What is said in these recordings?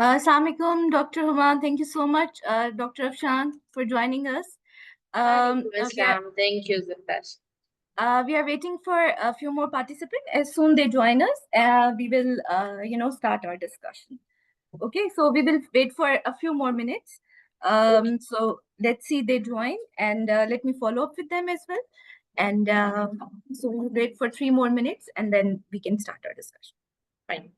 Assalamu alaikum, Dr. Human. Thank you so much, Dr. Afshan, for joining us. Alaikum We are, Assalam. Thank you, Zafar. we are waiting for a few more participants. As soon they join us, we will, start our discussion. Okay, so we will wait for a few more minutes. Okay. So let's see they join, and let me follow up with them as well. And so we'll wait for 3 more minutes, and then we can start our discussion. Fine.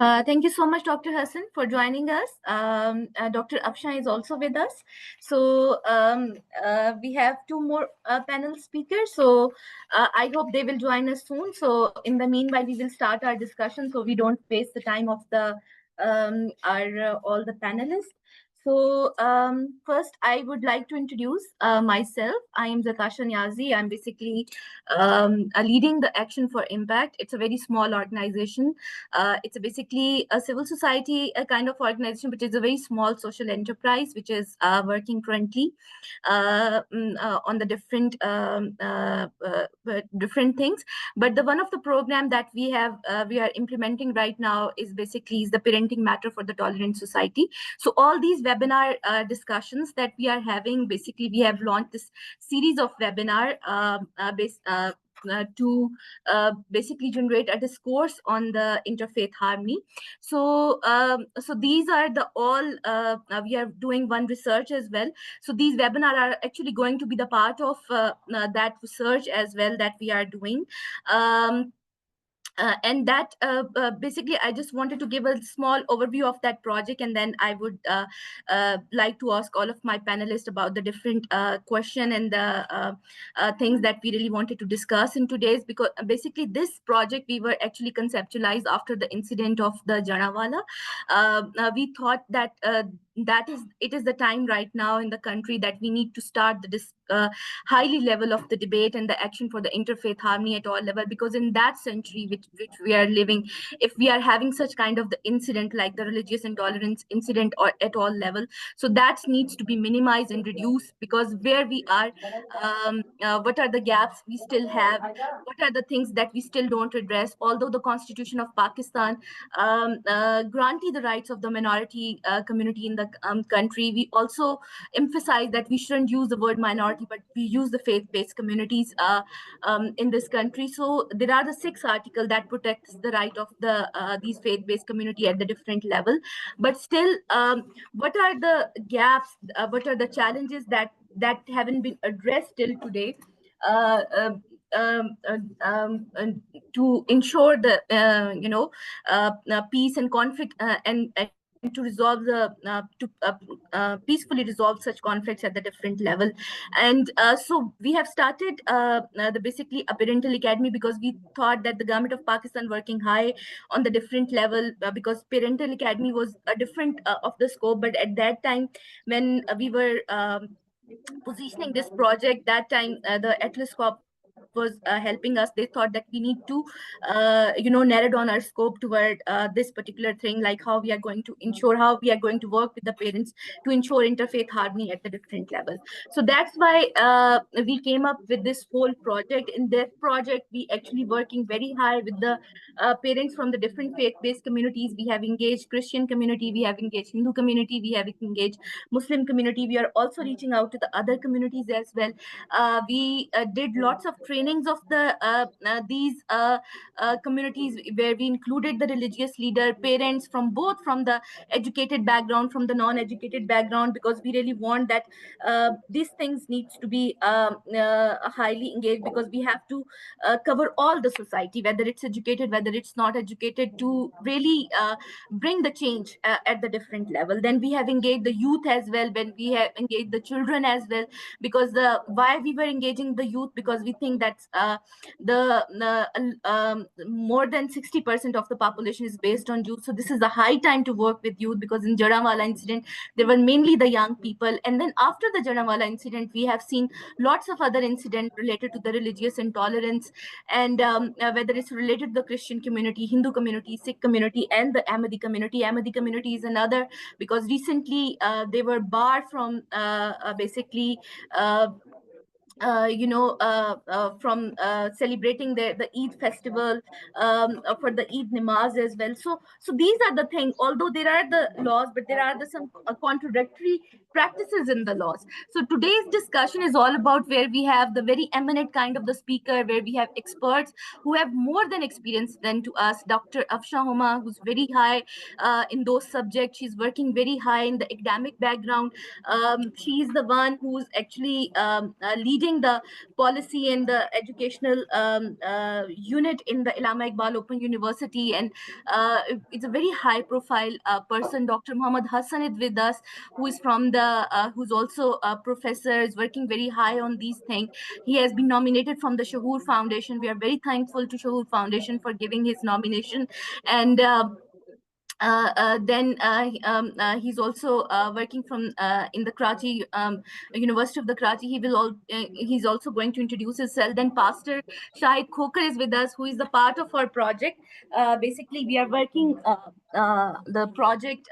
Thank you so much, Dr. Hassan, for joining us. Dr. Afshan is also with us. So we have two more panel speakers. So I hope they will join us soon. So in the meanwhile, we will start our discussion so we don't waste the time of the our all the panelists. So first, I would like to introduce myself. I am Zakasha Niazi. I'm basically leading the Action for Impact. It's a very small organization. It's basically a civil society kind of organization, which is a very small social enterprise, which is working currently on the different things. But the one of the program that we are implementing right now is basically is the parenting matter for the tolerant society. So all these webinar discussions that we are having, basically we have launched this series of webinar to basically generate a discourse on the interfaith harmony. So so these are the all we are doing one research as well. So these webinar are actually going to be the part of that research as well that we are doing. And that basically I just wanted to give a small overview of that project, and then I would like to ask all of my panelists about the different question and the things that we really wanted to discuss in today's, because basically this project we were actually conceptualized after the incident of the Janawala. We thought that it is the time right now in the country that we need to start the highly level of the debate and the action for the interfaith harmony at all level, because in that century which we are living, if we are having such kind of the incident like the religious intolerance incident or at all level, so that needs to be minimized and reduced, because where we are, what are the gaps we still have, what are the things that we still don't address. Although the Constitution of Pakistan granted the rights of the minority community in the country, we also emphasize that we shouldn't use the word minority, but we use the faith-based communities in this country. So there are the 6 articles that protects the right of these faith-based community at the different level. But still, what are the gaps? What are the challenges that haven't been addressed till today? Uh, um, to ensure the peace and conflict and to resolve the peacefully resolve such conflicts at the different level. And so we have started the basically a parental academy, because we thought that the government of Pakistan working high on the different level, because parental academy was a different of the scope. But at that time when we were positioning this project, that time the Atlas Corp was helping us. They thought that we need to narrow down our scope toward this particular thing, like how we are going to ensure, how we are going to work with the parents to ensure interfaith harmony at the different level. So that's why we came up with this whole project. In this project, we actually working very high with the parents from the different faith-based communities. We have engaged Christian community, we have engaged Hindu community, we have engaged Muslim community. We are also reaching out to the other communities as well. We did lots of trainings of these communities, where we included the religious leader, parents from both, from the educated background, from the non-educated background, because we really want that these things needs to be highly engaged, because we have to cover all the society, whether it's educated, whether it's not educated, to really bring the change at the different level. Then we have engaged the youth as well, when we have engaged the children as well, because why we were engaging the youth, because we think that more than 60% of the population is based on youth. So this is a high time to work with youth, because in Jallianwala incident they were mainly the young people, and then after the Jallianwala incident we have seen lots of other incidents related to the religious intolerance, and whether it's related to the Christian community, Hindu community, Sikh community, and the Ahmadi community. Ahmadi community is another, because recently they were barred from basically from celebrating the Eid festival, for the Eid namaz as well. So these are the things. Although there are the laws, but there are some contradictory practices in the laws. So today's discussion is all about, where we have the very eminent kind of the speaker, where we have experts who have more than experience than to us. Dr. Afshan Homa, who's very high in those subjects. She's working very high in the academic background. She's the one who's actually leading the policy and the educational unit in the Allama Iqbal Open University, and it's a very high profile person. Dr. Muhammad Hassan is with us, who is from who's also a professor, is working very high on these things. He has been nominated from the Shahoor Foundation. We are very thankful to Shahoor Foundation for giving his nomination. And then he's also working from in the Karachi University of the Karachi. He's also going to introduce himself. Then Pastor Shahid Khokar is with us, who is the part of our project. Basically, we are working the project.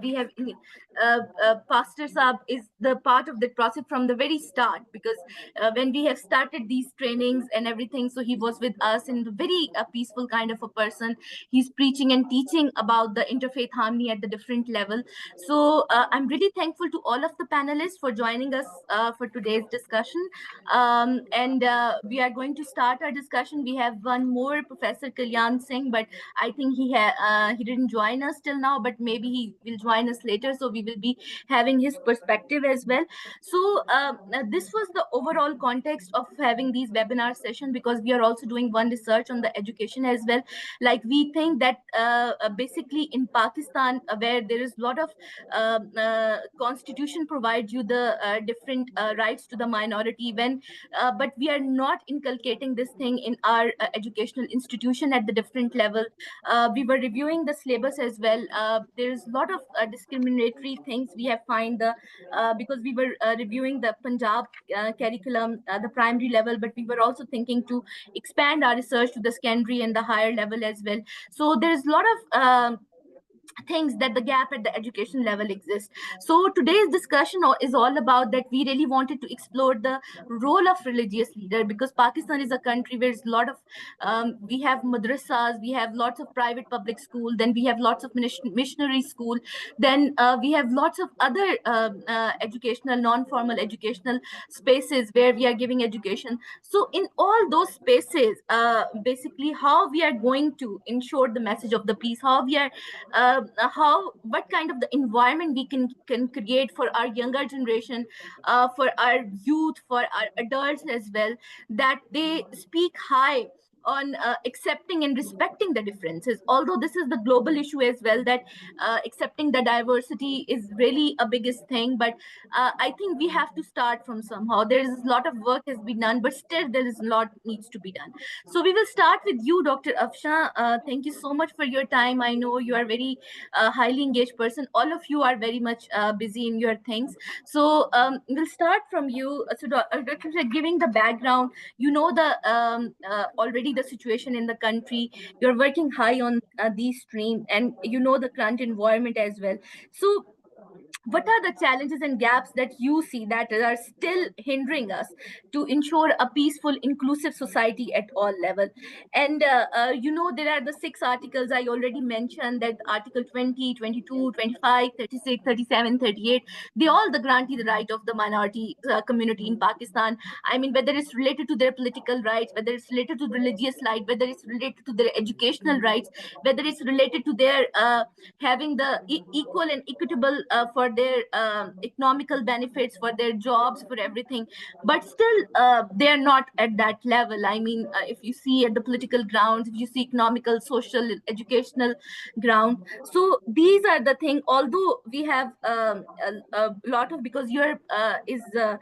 We have Pastor Saab is the part of the process from the very start, because when we have started these trainings and everything, so he was with us, in a very peaceful kind of a person. He's preaching and teaching about the interfaith harmony at the different level. So I'm really thankful to all of the panelists for joining us for today's discussion. And we are going to start our discussion. We have one more, Professor Kalyan Singh, but I think he didn't join us till now, but maybe he will join us later. So we will be having his perspective as well. So this was the overall context of having these webinar sessions, because we are also doing one research on the education as well. Like, we think that basically in Pakistan, where there is a lot of constitution provides you the different rights to the minority, but we are not inculcating this thing in our educational institution at the different level. We were reviewing the syllabus as well, there's a lot of discriminatory things we have find because we were reviewing the Punjab curriculum, the primary level, but we were also thinking to expand our research to the secondary and the higher level as well. So there's a lot of things that the gap at the education level exists. So today's discussion is all about that. We really wanted to explore the role of religious leader, because Pakistan is a country where there's a lot of we have madrasas, we have lots of private public school, then we have lots of missionary school, then we have lots of other educational, non-formal educational spaces where we are giving education. So in all those spaces, basically how we are going to ensure the message of the peace, how we are what kind of the environment we can create for our younger generation, for our youth, for our adults as well, that they speak high on accepting and respecting the differences. Although this is the global issue as well, that accepting the diversity is really a biggest thing, but I think we have to start from somehow. There is a lot of work has been done, but still there is a lot needs to be done. So we will start with you, Dr. Afshan. Thank you so much for your time. I know you are very highly engaged person. All of you are very much busy in your things. So we'll start from you. So Dr. Afshan, giving the background, you know the already the situation in the country. You're working high on these streams, and you know the current environment as well. So what are the challenges and gaps that you see that are still hindering us to ensure a peaceful, inclusive society at all level? And you know, there are the 6 articles I already mentioned, that article 20, 22, 25, 36, 37, 38. They all the guarantee the right of the minority community in Pakistan. I mean, whether it's related to their political rights, whether it's related to religious right, whether it's related to their educational rights, whether it's related to their having the equal and equitable for their economical benefits, for their jobs, for everything. But still they are not at that level. I mean, if you see at the political grounds, if you see economical, social, educational ground, so these are the thing. Although we have a lot of, because you're is a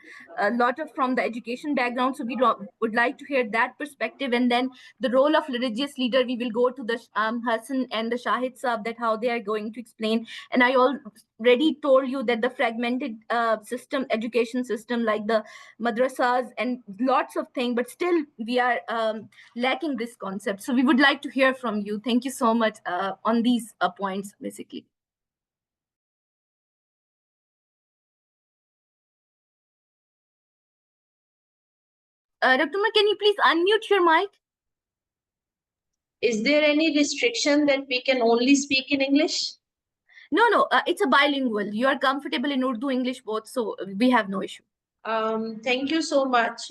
lot of from the education background, so we would like to hear that perspective. And then the role of religious leader, we will go to the Hassan and the Shahid Saab, that how they are going to explain. And I already told you that the fragmented system, education system, like the madrasas and lots of things, but still we are lacking this concept. So we would like to hear from you. Thank you so much on these points, basically. Dr. Umar, can you please unmute your mic? Is there any restriction that we can only speak in English? No, it's a bilingual. You are comfortable in Urdu, English, both, so we have no issue. Thank you so much.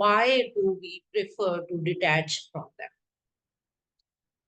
why do we prefer to detach from them?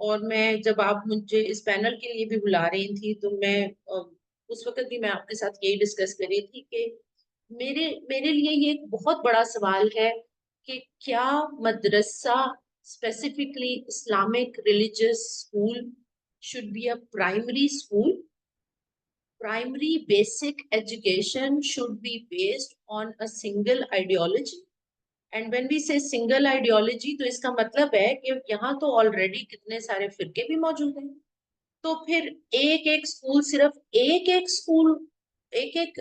اور میں جب آپ مجھے اس panel کے لیے بھی بلا رہی تھی تو میں اس وقت بھی میں آپ کے ساتھ یہی ڈسکس کر رہی تھی کہ میرے لیے یہ ایک بہت بڑا سوال ہے کہ کیا مدرسہ specifically Islamic religious school should be a primary school. Primary basic education should be based on a single ideology. And when we say single ideology, تو اس کا مطلب ہے کہ یہاں تو آلریڈی کتنے سارے فرقے بھی موجود ہیں. تو پھر ایک ایک اسکول صرف ایک ایک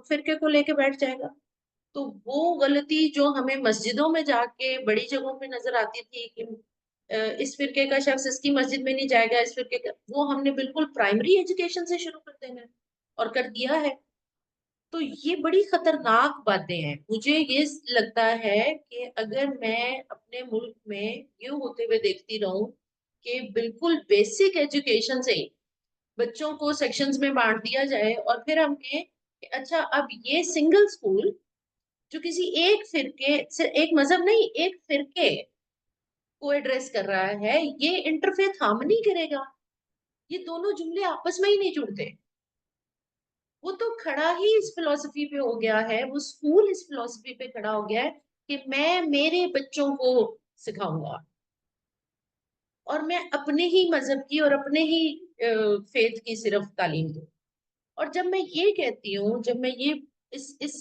فرقے کو لے کے بیٹھ جائے گا. تو وہ غلطی جو ہمیں مسجدوں میں جا کے بڑی جگہوں پہ نظر آتی تھی کہ اس فرقے کا شخص اس کی مسجد میں نہیں جائے گا, اس فرقے کا, وہ ہم نے بالکل پرائمری ایجوکیشن سے شروع کر دینا ہے اور کر دیا ہے. تو یہ بڑی خطرناک باتیں ہیں. مجھے یہ لگتا ہے کہ اگر میں اپنے ملک میں یہ ہوتے ہوئے دیکھتی رہوں کہ بالکل بیسک ایجوکیشن سے ہی بچوں کو سیکشنز میں بانٹ دیا جائے اور پھر ہم کہیں کہ اچھا اب یہ سنگل اسکول جو کسی ایک فرقے, ایک مذہب نہیں, ایک فرقے کو ایڈریس کر رہا ہے, یہ انٹرفیتھ ہارمنی کرے گا. یہ دونوں جملے آپس میں ہی نہیں جڑتے. وہ تو کھڑا ہی اس فلسفی پہ ہو گیا ہے, وہ اسکول اس فلسفی پہ کھڑا ہو گیا ہے کہ میں میرے بچوں کو سکھاؤں گا اور میں اپنے ہی مذہب کی اور اپنے ہی فیتھ کی صرف تعلیم دوں. اور جب میں یہ کہتی ہوں, جب میں یہ اس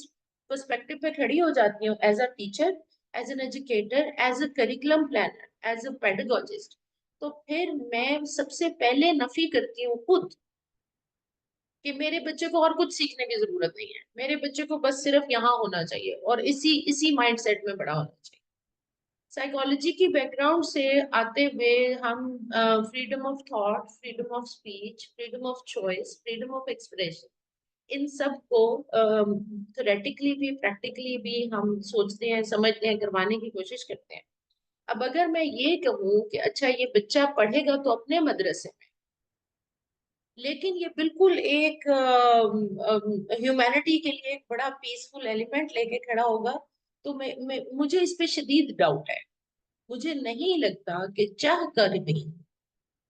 پرسپیکٹو پہ کھڑی ہو جاتی ہوں as a teacher, as an educator, as a curriculum planner, as a pedagogist, تو پھر میں سب سے پہلے نفی کرتی ہوں خود کہ میرے بچے کو اور کچھ سیکھنے کی ضرورت نہیں ہے. میرے بچے کو بس صرف یہاں ہونا چاہیے اور اسی مائنڈ سیٹ میں بڑا ہونا چاہیے. سائیکالوجی کی بیک گراؤنڈ سے آتے ہوئے ہم freedom of thought, freedom of speech, freedom of choice, freedom of expression, ان سب کو تھیوریٹیکلی بھی پریکٹیکلی بھی ہم سوچتے ہیں, سمجھتے ہیں, کروانے کی کوشش کرتے ہیں. اب اگر میں یہ کہوں کہ اچھا یہ بچہ پڑھے گا تو اپنے مدرسے میں, لیکن یہ بالکل ایک ہیومینٹی کے لیے ایک بڑا پیسفل ایلیمنٹ لے کے کھڑا ہوگا, تو مجھے اس پہ شدید ڈاؤٹ ہے. مجھے نہیں لگتا کہ چاہ کر بھی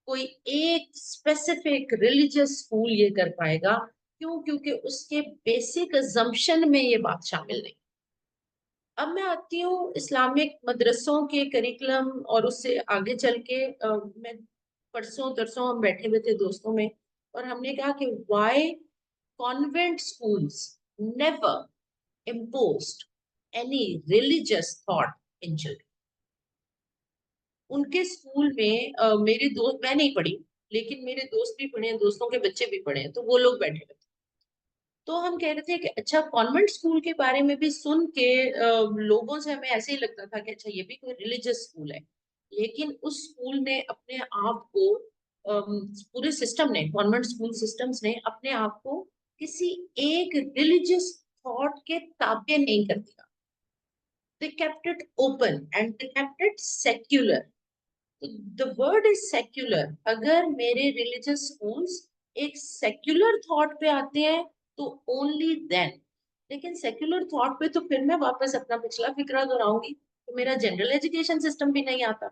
کوئی ایک اسپیسیفک ریلیجیس اسکول یہ کر پائے گا. کیوں؟ کیونکہ اس کے بیسک ازمپشن میں یہ بات شامل نہیں. اب میں آتی ہوں اسلامک مدرسوں کے کریکولم اور اس سے آگے چل کے میں پرسوں ترسوں ہم بیٹھے ہوئے تھے دوستوں میں اور ہم نے کہا کہ why convent schools never imposed any religious thought in children. ان کے اسکول میں میرے دوست, میں نہیں پڑھی لیکن میرے دوست بھی پڑھے ہیں, دوستوں کے بچے بھی پڑھے ہیں, تو وہ لوگ بیٹھے ہوئے تھے. تو ہم کہہ رہے تھے کہ اچھا کانوینٹ اسکول کے بارے میں بھی سن کے لوگوں سے ہمیں ایسے ہی لگتا تھا کہ اچھا یہ بھی کوئی ریلیجیس اسکول ہے. لیکن اس اسکول نے اپنے آپ کو, پورے سسٹم نے, کانوینٹ اسکول سسٹمز نے اپنے آپ کو کسی ایک ریلیجیس تھاٹ کے تابع نہیں کر دیا. They kept it open and they kept it secular. The word is secular. اگر میرے ریلیجیس اسکولس ایک سیکولر تھاٹ پہ آتے ہیں تو اونلی دین. لیکن سیکولر تھاٹ پہ تو پھر میں واپس اپنا پچھلا فکرہ دہراؤں گی تو میرا جنرل ایجوکیشن سسٹم بھی نہیں آتا.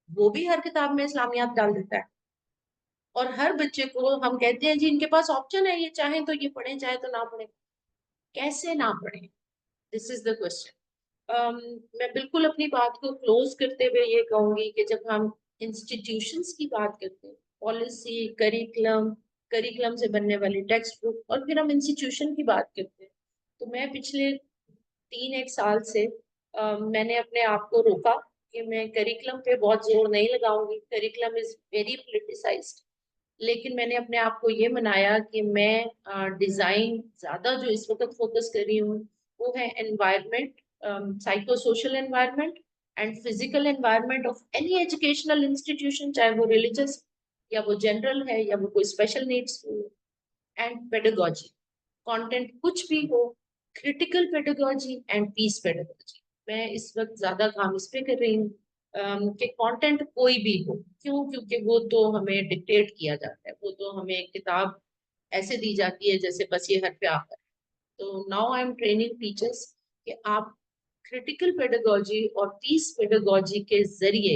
وہ بھی ہر کتاب میں اسلامیات ڈال دیتا ہے اور ہر بچے کو ہم کہتے ہیں جی ان کے پاس آپشن ہے, یہ چاہیں تو یہ پڑھیں, چاہے تو نہ پڑھیں. کیسے نہ پڑھیں؟ دس از دا کوشچن. میں بالکل اپنی بات کو کلوز کرتے ہوئے یہ کہوں گی کہ جب ہم انسٹیٹیوشنس کی بات کرتے ہیں, پالیسی, کریکولم سے بننے والی ٹیکسٹ بک, اور پھر ہم انسٹیٹیوشن کی بات کرتے ہیں, تو میں پچھلے 3-1 سال سے میں نے اپنے آپ کو روکا کہ میں کریکولم پہ بہت زور نہیں لگاؤں گی. Curriculum is very politicised. لیکن میں نے اپنے آپ کو یہ منایا کہ میں ڈیزائن زیادہ جو اس وقت فوکس کر رہی ہوں وہ ہے environment, psycho social environment and physical environment of any educational institution, چاہے وہ religious یا وہ general ہے یا وہ کوئی special needs school, and pedagogy. content کچھ بھی ہو, critical pedagogy and peace pedagogy. میں اس وقت زیادہ کام اس پہ کر رہی ہوں کہ کنٹینٹ کوئی بھی ہو. کیوں؟ کیونکہ وہ تو ہمیں ڈکٹیٹ کیا جاتا ہے, وہ تو ہمیں ایک کتاب ایسے دی جاتی ہے جیسے بس یہ حرف آخر. تو now I am training teachers کہ آپ کریٹیکل پیڈاگوجی اور پیس پیڈاگوجی کے ذریعے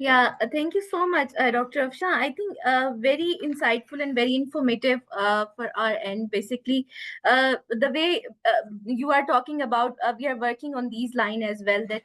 Yeah, thank you so much, Dr. Afshan. I think very insightful and very informative for our end. Basically, the way you are talking about, we are working on these line as well. That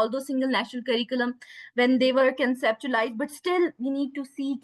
although single national curriculum when they were conceptualized, but still we need to see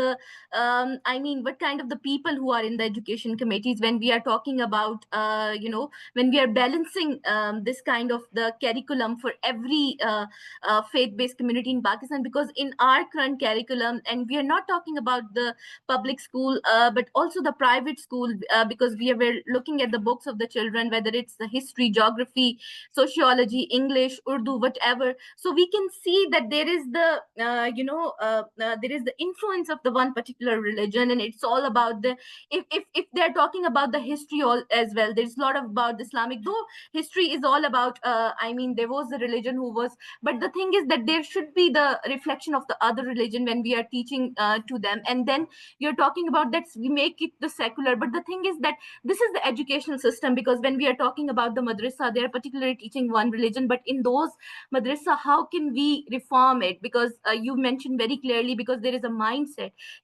the, I mean, what kind of the people who are in the education committees when we are talking about, when we are balancing this kind of the curriculum for every faith-based community in Pakistan, because in our current curriculum, and we are not talking about the public school, but also the private school, because we were looking at the books of the children, whether it's the history, geography, sociology, English, Urdu, whatever. So we can see that there is the, there is the influence of the one particular religion, and it's all about the, if they're talking about the history all as well, there's a lot of about Islamic, though history is all about, I mean, there was a religion who was, but the thing is that there should be the reflection of the other religion when we are teaching to them. And then you're talking about that we make it the secular, but the thing is that this is the educational system, because when we are talking about the madrasa, they are particularly teaching one religion, but in those madrasa, how can we reform it? Because you mentioned very clearly, because there is a mindset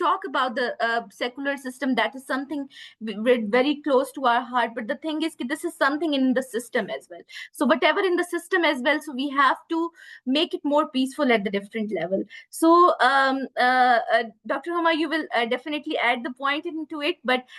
talk about the secular system, that is something very close to our heart, but the thing is that this is something in the system as well, so whatever in the system as well, so we have to make it more peaceful at the different level. So Dr. Huma, you will definitely add the point into it, but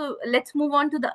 so let's move on to the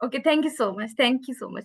Okay, thank you so much. Thank you so much.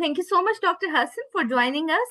thank you so much, Dr. Hassan, for joining us.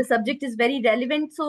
the subject is very relevant. So,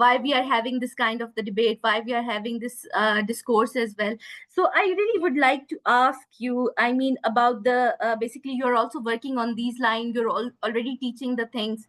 why we are having this kind of the debate, why we are having this discourse as well. So, I really would like to ask you, I mean, about the basically you're also working on these lines, you're already teaching the things,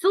So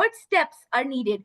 what steps are needed,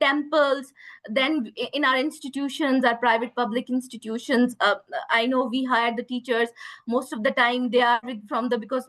temples, then in our institutions, our private public institutions. I know we hire the teachers, most of the time they are from the, because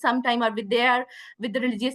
sometime are with the religious,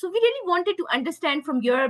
So we really wanted to understand from your,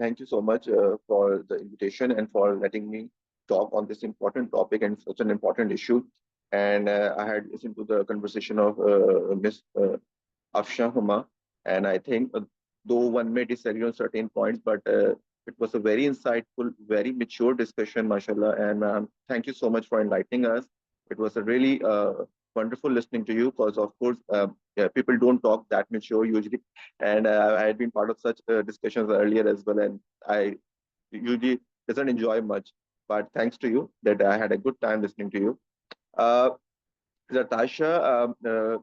Thank you so much for the invitation and for letting me talk on this important topic and such an important issue. And I had listened to the conversation of Ms. Afshan Huma, and I think though one may disagree on certain points, but it was a very insightful, very mature discussion, mashallah. And thank you so much for enlightening us. It was a really wonderful listening to you, because of course yeah, people don't talk that mature usually, and I had been part of such discussions earlier as well, and I usually doesn't enjoy much, but thanks to you that I had a good time listening to you. Zartasha,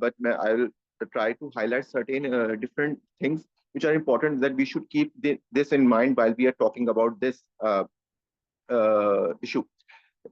but I will try to highlight certain different things which are important that we should keep this in mind while we are talking about this issue.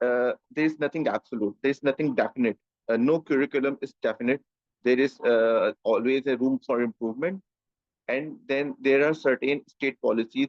there is nothing absolute, there is nothing definite, no curriculum is definite, there is always a room for improvement, and then there are certain state policies.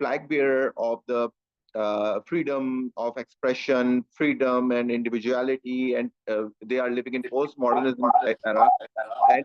flag bearer of the freedom of expression, freedom and individuality, and they are living in post-modernism era. And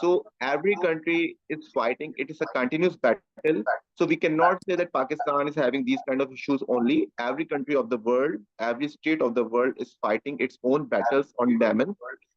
So every country is fighting. It is a continuous battle. So we cannot say that Pakistan is having these kind of issues only. Every country of the world, every state of the world is fighting its own battles on them.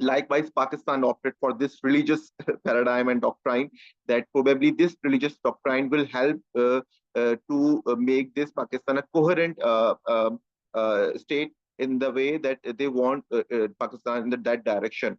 Likewise, Pakistan opted for this religious paradigm and doctrine, that probably this religious doctrine will help to make this Pakistan a coherent state in the way that they want Pakistan in that direction.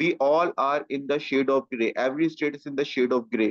We all are in the shade of grey. Every state is in the shade of grey.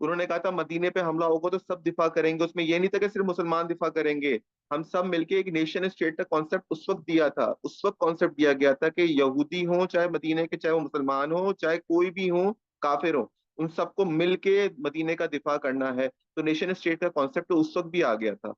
انہوں نے کہا تھا مدینے پہ حملہ ہوگا تو سب دفاع کریں گے. اس میں یہ نہیں تھا کہ صرف مسلمان دفاع کریں گے, ہم سب مل کے ایک نیشن اسٹیٹ کا کانسیپٹ اس وقت دیا تھا. اس وقت کانسیپٹ دیا گیا تھا کہ یہودی ہوں چاہے مدینے کے, چاہے وہ مسلمان ہوں, چاہے کوئی بھی ہوں, کافر ہوں, ان سب کو مل کے مدینے کا دفاع کرنا ہے. تو نیشن اسٹیٹ کا کانسیپٹ اس وقت بھی آ گیا تھا.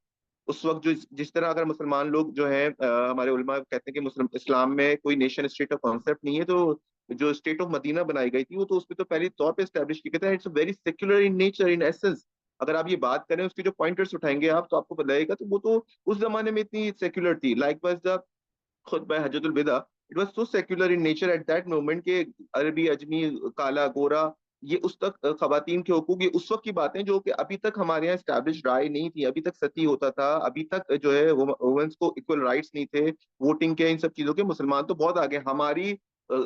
اس وقت جو جس طرح اگر مسلمان لوگ جو ہیں ہمارے علماء کہتے ہیں کہ اسلام میں کوئی نیشن اسٹیٹ کا کانسیپٹ نہیں ہے, تو جو اسٹیٹ آف مدینہ بنائی گئی تھی وہ تو اس پہ تو پہلی طور پہ اسٹیبلش کی گئی تھی. It's very secular in nature in essence. اگر آپ یہ بات کریں اس کے جو پوائنٹرز اٹھائیں گے آپ, تو آپ کو بتائے گا تو وہ تو اس زمانے میں اتنی سیکولر تھی. لائک واز دا خطبہ حجۃ الوداع, it was so secular in nature at that moment کہ عربی, اجمی, کالا, گورا, یہ اس تک خواتین کے حقوق, یہ اس وقت کی باتیں جو کہ ابھی تک ہمارے یہاں اسٹیبلش رائے نہیں تھی, ابھی تک ستی ہوتا تھا, ابھی تک جو ہے وومنس کو اکول رائٹس نہیں تھے, ووٹنگ کے, ان سب چیزوں کے. مسلمان تو بہت آگے, ہماری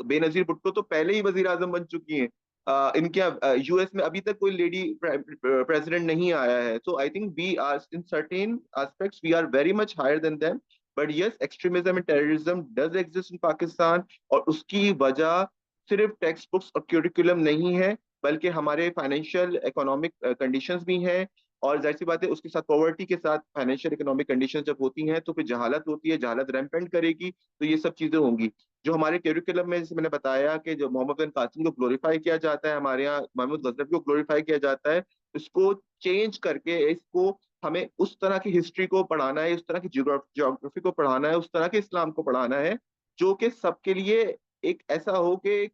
بے نظیر بھٹو تو پہلے ہی وزیر اعظم بن چکی ہیں. ان کے یو ایس میں ابھی تک کوئی لیڈی پریزیڈنٹ نہیں آیا ہے. So I think we are in certain aspects we are very much higher than them. But yes, extremism and terrorism does exist in Pakistan, اور اس کی وجہ صرف ٹیکسٹ بکس اور کیوریکولم نہیں ہے, بلکہ ہمارے فائنینشیل اکنامک کنڈیشنز بھی ہیں. اور ظاہر سی بات ہے اس کے ساتھ پاورٹی کے ساتھ فائنینشیل اکنامک کنڈیشن جب ہوتی ہیں تو پھر جہالت ہوتی ہے, جہالت ریمپینٹ کرے گی, تو یہ سب چیزیں ہوں گی. جو ہمارے کیریکولم میں جیسے میں نے بتایا کہ جو محمد بن قاسم کو گلوریفائی کیا جاتا ہے, ہمارے یہاں محمد غزنوی کو گلوریفائی کیا جاتا ہے, اس کو چینج کر کے اس کو ہمیں اس طرح کی ہسٹری کو پڑھانا ہے, اس طرح کی جیوگرافی کو پڑھانا ہے, اس طرح کے اسلام کو پڑھانا ہے جو کہ سب کے لیے ایک ایسا ہو کہ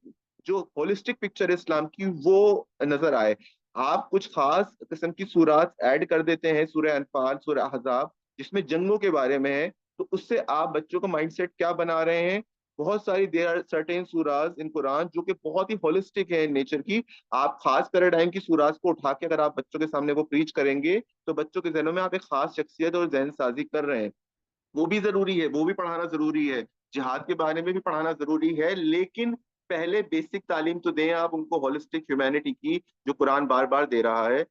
جو ہولسٹک پکچر ہے اسلام کی وہ نظر آئے. آپ کچھ خاص قسم کی سورات ایڈ کر دیتے ہیں, سورہ انفال, سورہ احزاب, جس میں جنگوں کے بارے میں ہے, تو اس سے آپ بچوں کا مائنڈ سیٹ کیا بنا رہے ہیں. بہت ساری دیر آر سرٹین سوراز ان قرآن جو کہ بہت ہی ہولسٹک ہے نیچر کی. آپ خاص پیراڈائم کی سوراز کو اٹھا کے اگر آپ بچوں کے سامنے وہ پریچ کریں گے تو بچوں کے ذہنوں میں آپ ایک خاص شخصیت اور ذہن سازی کر رہے ہیں. وہ بھی ضروری ہے, وہ بھی پڑھانا ضروری ہے, جہاد کے بارے میں بھی پڑھانا ضروری ہے, لیکن پہلے بیسک تعلیم تو دیں آپ ان کو ہولسٹک ہیومینٹی کی, جو قرآن بار بار دے رہا ہے.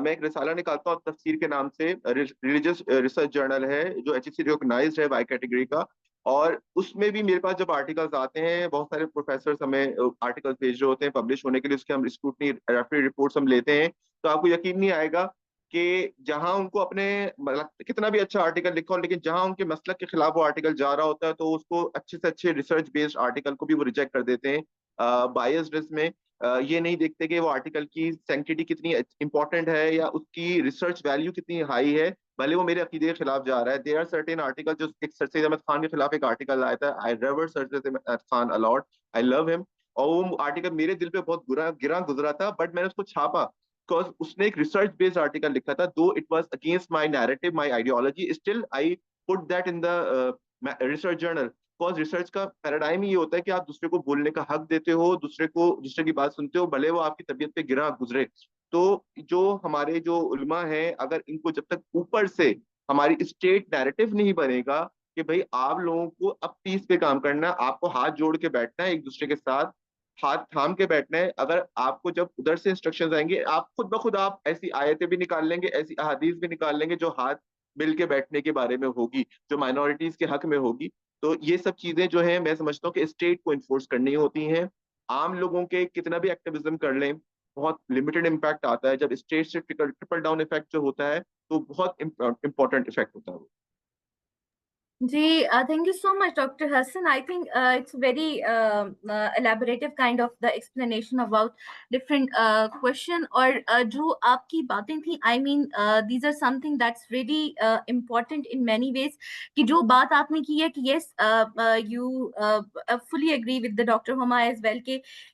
میں ایک رسالہ نکالتا ہوں تفسیر کے نام سے, ریلیجس ریسرچ جرنل ہے جو ایچ سی ریکگنائزڈ ہے وائی کیٹیگری کا, اور اس میں بھی میرے پاس جب آرٹیکلز آتے ہیں, بہت سارے پروفیسرز ہمیں آرٹیکل بھیج رہے ہوتے ہیں پبلش ہونے کے لیے, اس کے ہم اسکروٹنی ریفری رپورٹس ہم لیتے ہیں, تو آپ کو یقین نہیں آئے گا کہ جہاں ان کو اپنے کتنا بھی اچھا آرٹیکل لکھا ہو, لیکن جہاں ان کے مسلک کے خلاف وہ آرٹیکل جا رہا ہوتا ہے تو اس کو اچھے سے اچھے ریسرچ بیسڈ آرٹیکل کو بھی وہ ریجیکٹ کر دیتے ہیں. بائسڈ میں یہ نہیں دیکھتے کہ وہ آرٹیکل کی سینکٹیٹی کتنی امپورٹنٹ ہے یا اس کی ریسرچ ویلیو کتنی ہائی ہے, بھلے وہ میرے عقیدے کے خلاف جا رہا ہے. دیر آر سرٹین آرٹیکل, جو ایک سر سید احمد خان کے خلاف ایک آرٹیکل آیا تھا, آئی ریور سر سید احمد خان الاٹ, آئی لو ہم, اور وہ آرٹیکل میرے دل پہ بہت گرا گزرا تھا, بٹ میں نے اس کو چھاپا because اس نے ایک ریسرچ بیسڈ آرٹیکل لکھا تھا, though it was against my narrative, my ideology, still I put that in the research journal. because research کا پیراڈائم ہی یہ ہوتا ہے کہ آپ دوسرے کو بولنے کا حق دیتے ہو, دوسرے کی بات سنتے ہو, بھلے وہ آپ کی طبیعت پہ گرا گزرے. تو جو ہمارے جو علماء ہیں, اگر ان کو جب تک اوپر سے ہماری اسٹیٹ نیریٹو نہیں بنے گا کہ بھائی آپ لوگوں کو اب پیس پہ کام کرنا ہے, آپ کو ہاتھ جوڑ کے بیٹھنا ہے, ایک دوسرے کے ساتھ ہاتھ تھام کے بیٹھنا ہے. اگر آپ کو جب ادھر سے انسٹرکشن آئیں گے, آپ خود بخود آپ ایسی آیتیں بھی نکال لیں گے, ایسی احادیث بھی نکال لیں گے جو ہاتھ مل کے بیٹھنے کے بارے میں ہوگی, جو مائنورٹیز کے حق میں ہوگی. تو یہ سب چیزیں جو ہیں میں سمجھتا ہوں کہ اسٹیٹ کو انفورس کرنی ہوتی ہیں. عام لوگوں کے کتنا بھی ایکٹیویزم کر لیں, بہت لمیٹڈ امپیکٹ آتا ہے. جب اسٹیٹ سے ٹرپل ڈاؤن افیکٹ جو ہوتا ہے تو بہت امپورٹنٹ افیکٹ ہوتا ہے. Ji, thank you so much, Dr. Hassan. I think it's very elaborative kind of the explanation about different question or jo aapki baatein thi. I mean, these are something that's really important in many ways. Ki jo baat aapne ki hai ki yes, you fully agree with the Dr. Huma as well. Ki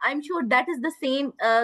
I'm sure that is the same,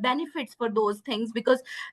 benefits for those things. Because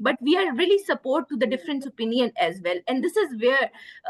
but we are really support to the different opinion as well, and this is where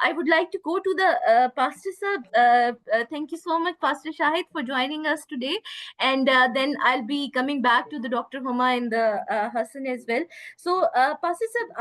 I would like to go to the pastor sir. Thank you so much, Pastor Shahid, for joining us today, and then I'll be coming back to the Dr. Huma and the Hassan as well. So pastor sir,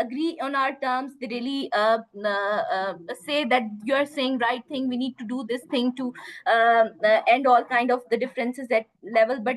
agree on our terms, they really say that you are saying right thing, we need to do this thing to end all kind of the differences at level, but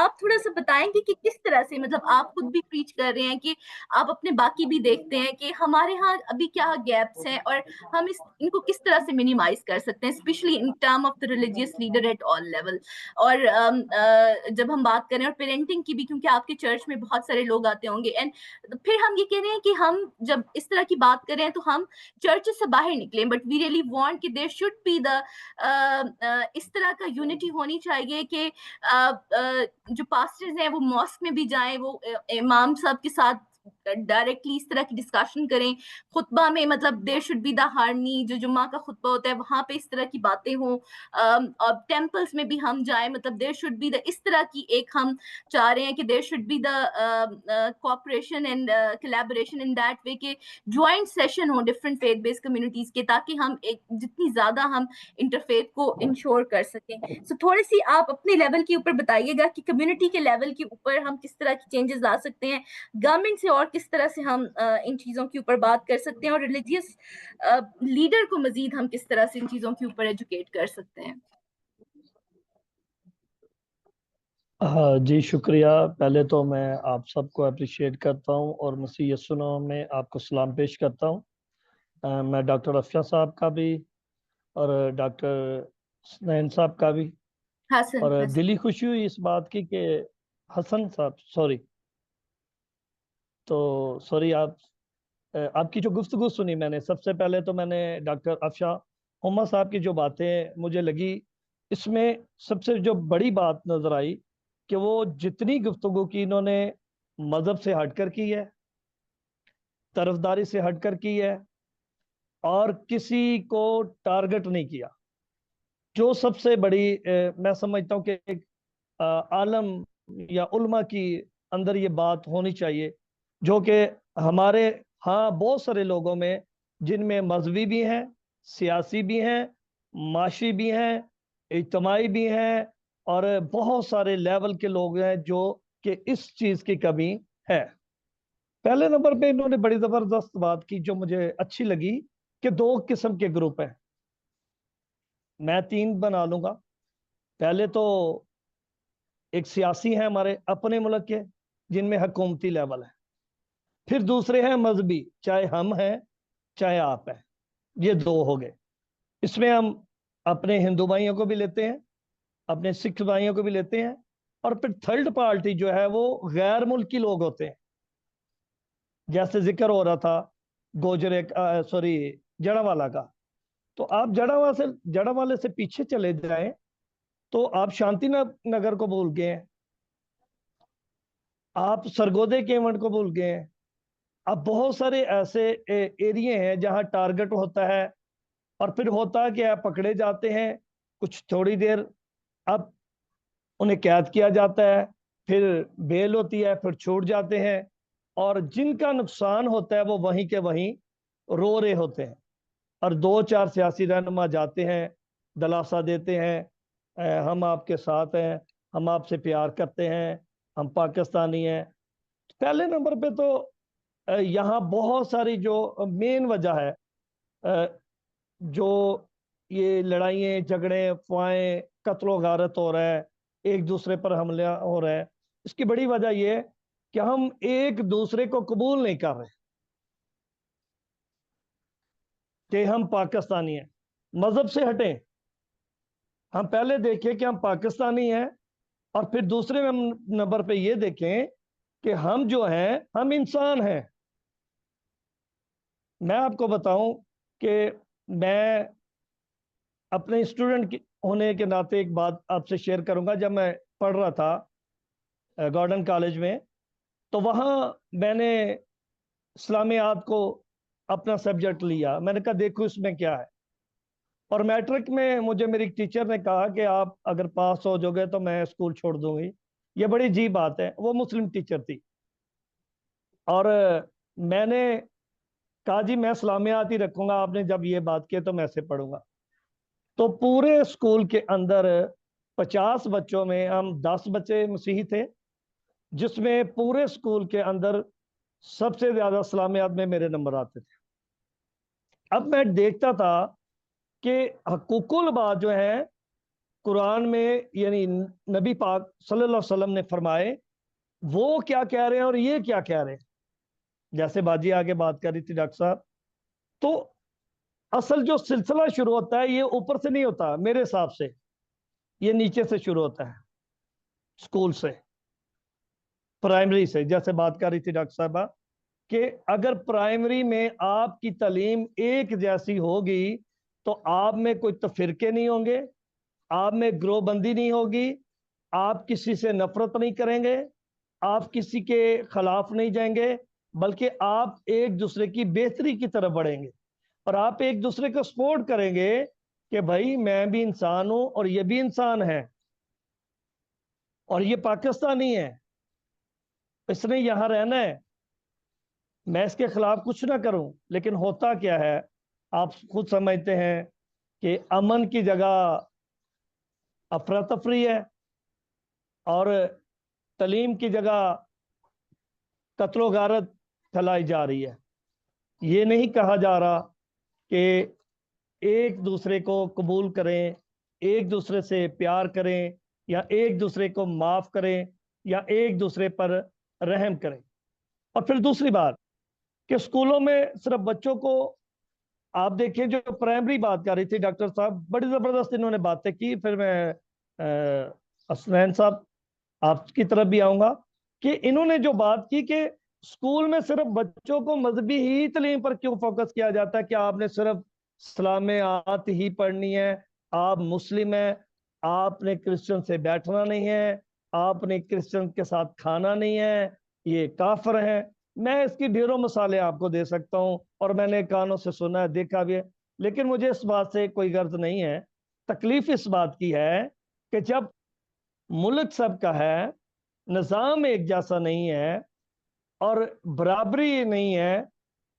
آپ تھوڑا سا بتائیں گے کہ کس طرح سے, مطلب آپ خود بھی پریچ کر رہے ہیں کہ آپ اپنے باقی بھی دیکھتے ہیں کہ ہمارے ہاں ابھی کیا گیپس ہیں اور ہم ان کو کس طرح سے منیمائز کر سکتے ہیں, especially in term of the religious leader at all level. اور جب ہم بات کریں اور پیرنٹنگ کی بھی, کیونکہ آپ کے چرچ میں بہت سارے لوگ آتے ہوں گے, اینڈ پھر ہم یہ کہہ رہے ہیں کہ ہم جب اس طرح کی بات کریں تو ہم چرچ سے باہر نکلیں, بٹ وی ریئلی وانٹ کہ دیر شوڈ بی دا اس طرح کا یونٹی ہونی چاہیے کہ جو پاسٹرز ہیں وہ ماسک میں بھی جائیں, وہ امام صاحب کے ساتھ ڈائریکٹلی اس طرح کی ڈسکشن کریں, خطبہ میں مطلب دیر شوڈ بی دا ہارنی, جو جمعہ کا خطبہ ہوتا ہے وہاں پہ اس طرح کی باتیں ہوں, اور ٹیمپلز میں بھی ہم جائیں, مطلب دیر شوڈ بی دا اس طرح کی ایک ہم چاہ رہے ہیں کہ there should be the cooperation and collaboration in that way کہ جوائنٹ سیشن ہو ڈفرنٹ فیتھ بیس کمیونٹیز کے, تاکہ ہم جتنی زیادہ ہم انٹرفیتھ کو انشور کر سکیں. سو تھوڑی سی آپ اپنے لیول کے اوپر بتائیے گا کہ کمیونٹی کے لیول کے اوپر ہم کس طرح کی چینجز لا سکتے ہیں, گورنمنٹ سے اور کس طرح سے ہم ان چیزوں کے اوپر بات کر سکتے ہیں, اور ریلیجیس لیڈر کو مزید ہم کس طرح سے ان چیزوں کے اوپر ایجوکیٹ کر سکتے ہیں. ہاں جی شکریہ. پہلے تو میں آپ سب کو اپریشیٹ کرتا ہوں اور مسیح یسوع میں آپ کو سلام پیش کرتا ہوں. میں ڈاکٹر افشاں صاحب کا بھی اور ڈاکٹر سنین صاحب کا بھی, اور دلی خوشی ہوئی اس بات کی کہ حسن صاحب سوری آپ کی جو گفتگو سنی میں نے, سب سے پہلے تو میں نے ڈاکٹر افشاں ہوما صاحب کی جو باتیں مجھے لگی, اس میں سب سے جو بڑی بات نظر آئی کہ وہ جتنی گفتگو کی انہوں نے مذہب سے ہٹ کر کی ہے, طرفداری سے ہٹ کر کی ہے, اور کسی کو ٹارگٹ نہیں کیا. جو سب سے بڑی میں سمجھتا ہوں کہ ایک عالم یا علماء کی اندر یہ بات ہونی چاہیے, جو کہ ہمارے ہاں بہت سارے لوگوں میں, جن میں مذہبی بھی ہیں, سیاسی بھی ہیں, معاشی بھی ہیں, اجتماعی بھی ہیں, اور بہت سارے لیول کے لوگ ہیں جو کہ اس چیز کی کمی ہے. پہلے نمبر پہ انہوں نے بڑی زبردست بات کی جو مجھے اچھی لگی کہ 2 قسم کے گروپ ہیں. میں 3 بنا لوں گا. پہلے تو ایک سیاسی ہیں ہمارے اپنے ملک کے, جن میں حکومتی لیول ہے. پھر دوسرے ہیں مذہبی, چاہے ہم ہیں چاہے آپ ہیں. یہ 2 ہو گئے. اس میں ہم اپنے ہندو بھائیوں کو بھی لیتے ہیں, اپنے سکھ بھائیوں کو بھی لیتے ہیں, اور پھر تھرڈ پارٹی جو ہے وہ غیر ملکی لوگ ہوتے ہیں. جیسے ذکر ہو رہا تھا جڑا والا کا, تو آپ جڑا والے سے پیچھے چلے جائیں تو آپ شانتی نگر کو بھول گئے ہیں, آپ سرگودے کیونٹ کو بھول گئے ہیں. اب بہت سارے ایسے ایریے ہیں جہاں ٹارگٹ ہوتا ہے, اور پھر ہوتا کہ آپ پکڑے جاتے ہیں کچھ تھوڑی دیر, اب انہیں قید کیا جاتا ہے, پھر بیل ہوتی ہے, پھر چھوٹ جاتے ہیں, اور جن کا نقصان ہوتا ہے وہ وہیں کے وہیں رو رہے ہوتے ہیں. اور 2-4 سیاسی رہنما جاتے ہیں, دلاسا دیتے ہیں, ہم آپ کے ساتھ ہیں, ہم آپ سے پیار کرتے ہیں, ہم پاکستانی ہیں. پہلے نمبر پہ تو یہاں بہت ساری جو مین وجہ ہے, جو یہ لڑائیاں جھگڑے افواہیں قتل و غارت ہو رہا ہے, ایک دوسرے پر حملہ ہو رہا ہے, اس کی بڑی وجہ یہ ہے کہ ہم ایک دوسرے کو قبول نہیں کر رہے کہ ہم پاکستانی ہیں. مذہب سے ہٹیں, ہم پہلے دیکھیں کہ ہم پاکستانی ہیں, اور پھر دوسرے نمبر پہ یہ دیکھیں کہ ہم جو ہیں ہم انسان ہیں. میں آپ کو بتاؤں کہ میں اپنے اسٹوڈنٹ ہونے کے ناطے ایک بات آپ سے شیئر کروں گا. جب میں پڑھ رہا تھا گارڈن کالج میں, تو وہاں میں نے اسلامیات کو اپنا سبجیکٹ لیا. میں نے کہا دیکھو اس میں کیا ہے, اور میٹرک میں مجھے میری ٹیچر نے کہا کہ آپ اگر پاس ہو جاؤ گے تو میں اسکول چھوڑ دوں گی. یہ بڑی عجیب بات ہے, وہ مسلم ٹیچر تھی, اور میں نے کہا جی میں اسلامیات ہی رکھوں گا, آپ نے جب یہ بات کی تو میں ایسے پڑھوں گا. تو پورے اسکول کے اندر 50 بچوں میں ہم 10 بچے مسیحی تھے, جس میں پورے اسکول کے اندر سب سے زیادہ اسلامیات میں میرے نمبر آتے تھے. اب میں دیکھتا تھا کہ حقوق العباد جو ہیں قرآن میں یعنی نبی پاک صلی اللہ علیہ وسلم نے فرمائے وہ کیا کہہ رہے ہیں اور یہ کیا کہہ رہے ہیں. جیسے باجی آگے بات کر رہی تھی ڈاکٹر صاحب, تو اصل جو سلسلہ شروع ہوتا ہے یہ اوپر سے نہیں ہوتا میرے حساب سے, یہ نیچے سے شروع ہوتا ہے, اسکول سے, پرائمری سے. جیسے بات کر رہی تھی ڈاکٹر صاحبہ کہ اگر پرائمری میں آپ کی تعلیم ایک جیسی ہوگی تو آپ میں کوئی تفرقے نہیں ہوں گے, آپ میں گروہ بندی نہیں ہوگی, آپ کسی سے نفرت نہیں کریں گے, آپ کسی کے خلاف نہیں جائیں گے, بلکہ آپ ایک دوسرے کی بہتری کی طرف بڑھیں گے اور آپ ایک دوسرے کو سپورٹ کریں گے کہ بھائی میں بھی انسان ہوں اور یہ بھی انسان ہے اور یہ پاکستانی ہے, اس نے یہاں رہنا ہے, میں اس کے خلاف کچھ نہ کروں. لیکن ہوتا کیا ہے آپ خود سمجھتے ہیں کہ امن کی جگہ افراتفری ہے اور تعلیم کی جگہ قتل و غارت پھیلائی جا رہی ہے. یہ نہیں کہا جا رہا کہ ایک دوسرے کو قبول کریں, ایک دوسرے سے پیار کریں, یا ایک دوسرے کو معاف کریں, یا ایک دوسرے پر رحم کریں. اور پھر دوسری بات کہ اسکولوں میں صرف بچوں کو آپ دیکھیں, جو پرائمری بات کر رہی تھی ڈاکٹر صاحب, بڑی زبردست انہوں نے باتیں کی. پھر میں حسنین صاحب آپ کی طرف بھی آؤں گا کہ انہوں نے جو بات کی کہ اسکول میں صرف بچوں کو مذہبی ہی تعلیم پر کیوں فوکس کیا جاتا ہے, کہ آپ نے صرف اسلامیات ہی پڑھنی ہے, آپ مسلم ہیں, آپ نے کرسچن سے بیٹھنا نہیں ہے, آپ نے کرسچن کے ساتھ کھانا نہیں ہے, یہ کافر ہیں. میں اس کی ڈھیروں مثالیں آپ کو دے سکتا ہوں اور میں نے کانوں سے سنا ہے, دیکھا بھی ہے, لیکن مجھے اس بات سے کوئی غرض نہیں ہے. تکلیف اس بات کی ہے کہ جب ملک سب کا ہے, نظام ایک جیسا نہیں ہے اور برابری نہیں ہے,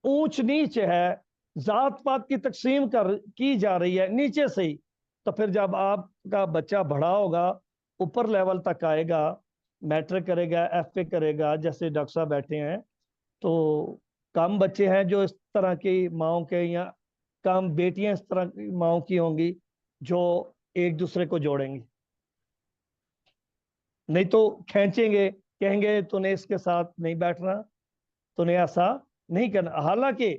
اونچ نیچ ہے, ذات پات کی تقسیم کی جا رہی ہے نیچے سے ہی, تو پھر جب آپ کا بچہ بڑا ہوگا, اوپر لیول تک آئے گا, میٹرک کرے گا, ایف اے کرے گا, جیسے ڈاکٹر صاحب بیٹھے ہیں, تو کم بچے ہیں جو اس طرح کی ماؤں کے, یا کم بیٹیاں اس طرح کی ماؤں کی ہوں گی جو ایک دوسرے کو جوڑیں گی. نہیں تو کھینچیں گے, کہیں گے تو نے اس کے ساتھ نہیں بیٹھنا, تو نے ایسا نہیں کرنا. حالانکہ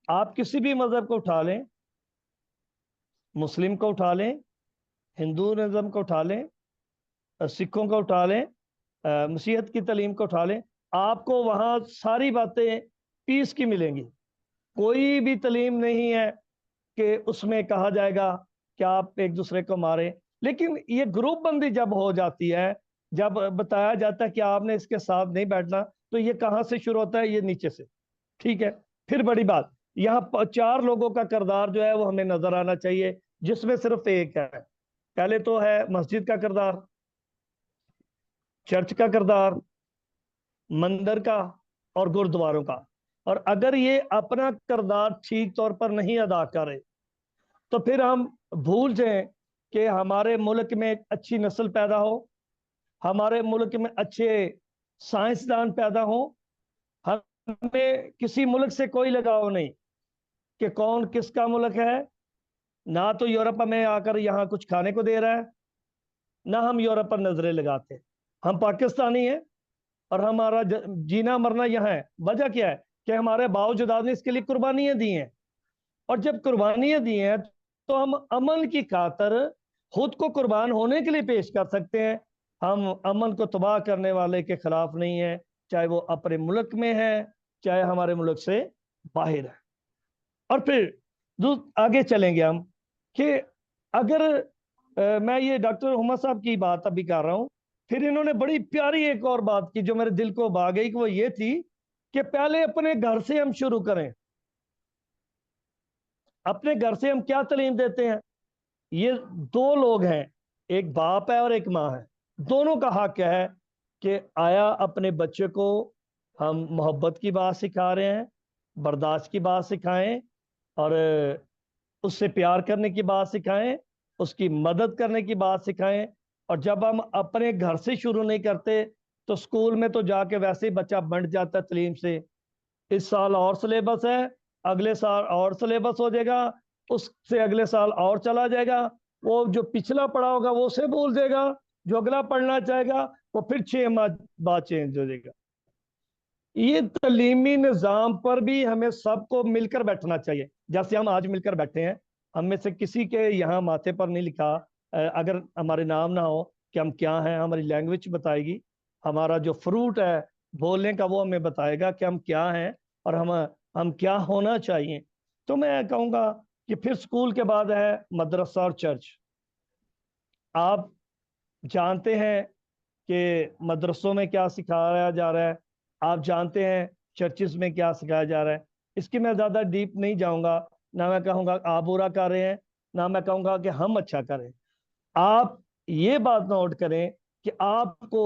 آپ کسی بھی مذہب کو اٹھا لیں, مسلم کو اٹھا لیں, ہندوازم کو اٹھا لیں, سکھوں کو اٹھا لیں, مسیحیت کی تعلیم کو اٹھا لیں, آپ کو وہاں ساری باتیں پیس کی ملیں گی. کوئی بھی تعلیم نہیں ہے کہ اس میں کہا جائے گا کہ آپ ایک دوسرے کو ماریں. لیکن یہ گروپ بندی جب ہو جاتی ہے, جب بتایا جاتا ہے کہ آپ نے اس کے ساتھ نہیں بیٹھنا, تو یہ کہاں سے شروع ہوتا ہے؟ یہ نیچے سے. ٹھیک ہے, پھر بڑی بات, یہاں 4 لوگوں کا کردار جو ہے وہ ہمیں نظر آنا چاہیے, جس میں صرف ایک ہے. پہلے تو ہے مسجد کا کردار, چرچ کا کردار, مندر کا اور گردواروں کا. اور اگر یہ اپنا کردار ٹھیک طور پر نہیں ادا کرے تو پھر ہم بھول جائیں کہ ہمارے ملک میں ایک اچھی نسل پیدا ہو, ہمارے ملک میں اچھے سائنسدان پیدا ہوں. ہمیں کسی ملک سے کوئی لگاؤ نہیں کہ کون کس کا ملک ہے, نہ تو یورپ میں آ کر یہاں کچھ کھانے کو دے رہا ہے, نہ ہم یورپ پر نظریں لگاتے. ہم پاکستانی ہیں اور ہمارا جینا مرنا یہاں ہے. وجہ کیا ہے کہ ہمارے باوجداد نے اس کے لیے قربانیاں دی ہیں, اور جب قربانیاں دی ہیں تو ہم امن کی خاطر خود کو قربان ہونے کے لیے پیش کر سکتے ہیں. ہم امن کو تباہ کرنے والے کے خلاف نہیں ہیں, چاہے وہ اپنے ملک میں ہے چاہے ہمارے ملک سے باہر ہے. اور پھر آگے چلیں گے ہم کہ اگر میں یہ ڈاکٹر حما صاحب کی بات ابھی کر رہا ہوں, پھر انہوں نے بڑی پیاری ایک اور بات کی جو میرے دل کو بھا گئی, کہ وہ یہ تھی کہ پہلے اپنے گھر سے ہم شروع کریں. اپنے گھر سے ہم کیا تعلیم دیتے ہیں؟ یہ 2 لوگ ہیں, ایک باپ ہے اور ایک ماں ہے, دونوں کا حق ہے کہ آیا اپنے بچے کو ہم محبت کی بات سکھا رہے ہیں, برداشت کی بات سکھائیں, اور اس سے پیار کرنے کی بات سکھائیں, اس کی مدد کرنے کی بات سکھائیں. اور جب ہم اپنے گھر سے شروع نہیں کرتے تو اسکول میں تو جا کے ویسے ہی بچہ بنٹ جاتا ہے تعلیم سے. اس سال اور سلیبس ہے, اگلے سال اور سلیبس ہو جائے گا, اس سے اگلے سال اور چلا جائے گا, وہ جو پچھلا پڑھا ہوگا وہ اسے بول دے گا, جو اگلا پڑھنا چاہے گا وہ پھر 6 ماہ بعد چینج ہو جائے گا. یہ تعلیمی نظام پر بھی ہمیں سب کو مل کر بیٹھنا چاہیے, جیسے ہم آج مل کر بیٹھے ہیں. ہم میں سے کسی کے یہاں ماتھے پر نہیں لکھا, اگر ہمارے نام نہ ہو کہ ہم کیا ہیں, ہماری لینگویج بتائے گی, ہمارا جو فروٹ ہے بولنے کا وہ ہمیں بتائے گا کہ ہم کیا ہیں اور ہم کیا ہونا چاہیے. تو میں کہوں گا کہ پھر سکول کے بعد ہے مدرسہ اور چرچ. آپ جانتے ہیں کہ مدرسوں میں کیا سکھایا جا رہا ہے, آپ جانتے ہیں چرچز میں کیا سکھایا جا رہا ہے. اس کی میں زیادہ ڈیپ نہیں جاؤں گا, نہ میں کہوں گا آپ برا کر رہے ہیں, نہ میں کہوں گا کہ ہم اچھا کریں. آپ یہ بات نوٹ کریں کہ آپ کو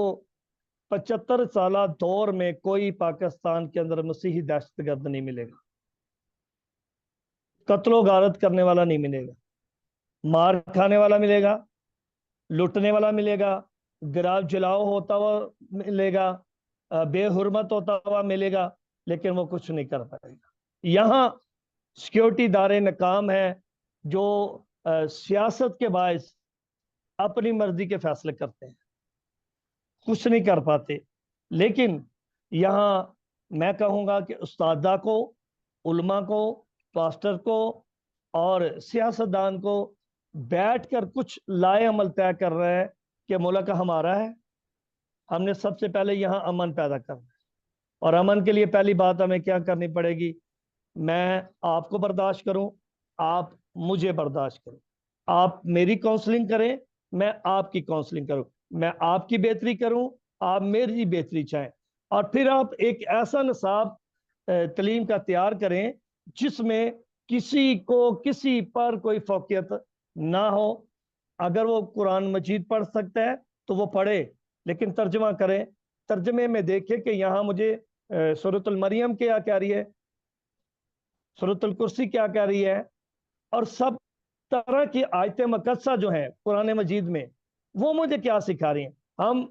75 سالہ دور میں کوئی پاکستان کے اندر مسیحی دہشت گرد نہیں ملے گا, قتل و غارت کرنے والا نہیں ملے گا, مار کھانے والا ملے گا, لٹنے والا ملے گا, گراؤ جلاؤ ہوتا ہوا ملے گا, بے حرمت ہوتا ہوا ملے گا, لیکن وہ کچھ نہیں کر پائے گا. یہاں سیکیورٹی ادارے ناکام ہیں جو سیاست کے باعث اپنی مرضی کے فیصلے کرتے ہیں, کچھ نہیں کر پاتے. لیکن یہاں میں کہوں گا کہ استادہ کو, علماء کو, پاسٹر کو اور سیاستدان کو بیٹھ کر کچھ لائے عمل طے کر رہے ہیں کہ ملک ہمارا ہے, ہم نے سب سے پہلے یہاں امن پیدا کرنا ہے. اور امن کے لیے پہلی بات ہمیں کیا کرنی پڑے گی, میں آپ کو برداشت کروں, آپ مجھے برداشت کریں, آپ میری کاؤنسلنگ کریں, میں آپ کی کاؤنسلنگ کروں, میں آپ کی بہتری کروں, آپ میری بہتری چاہیں, اور پھر آپ ایک ایسا نصاب تعلیم کا تیار کریں جس میں کسی کو کسی پر کوئی فوقیت نہ ہو. اگر وہ قرآن مجید پڑھ سکتا ہے تو وہ پڑھے, لیکن ترجمہ کرے, ترجمے میں دیکھے کہ یہاں مجھے سورۃ المریم کیا کہہ رہی ہے, سورۃ الکرسی کیا کہہ رہی ہے, اور سب طرح کی آیت مقدسہ جو ہیں قرآن مجید میں وہ مجھے کیا سکھا رہی ہیں. ہم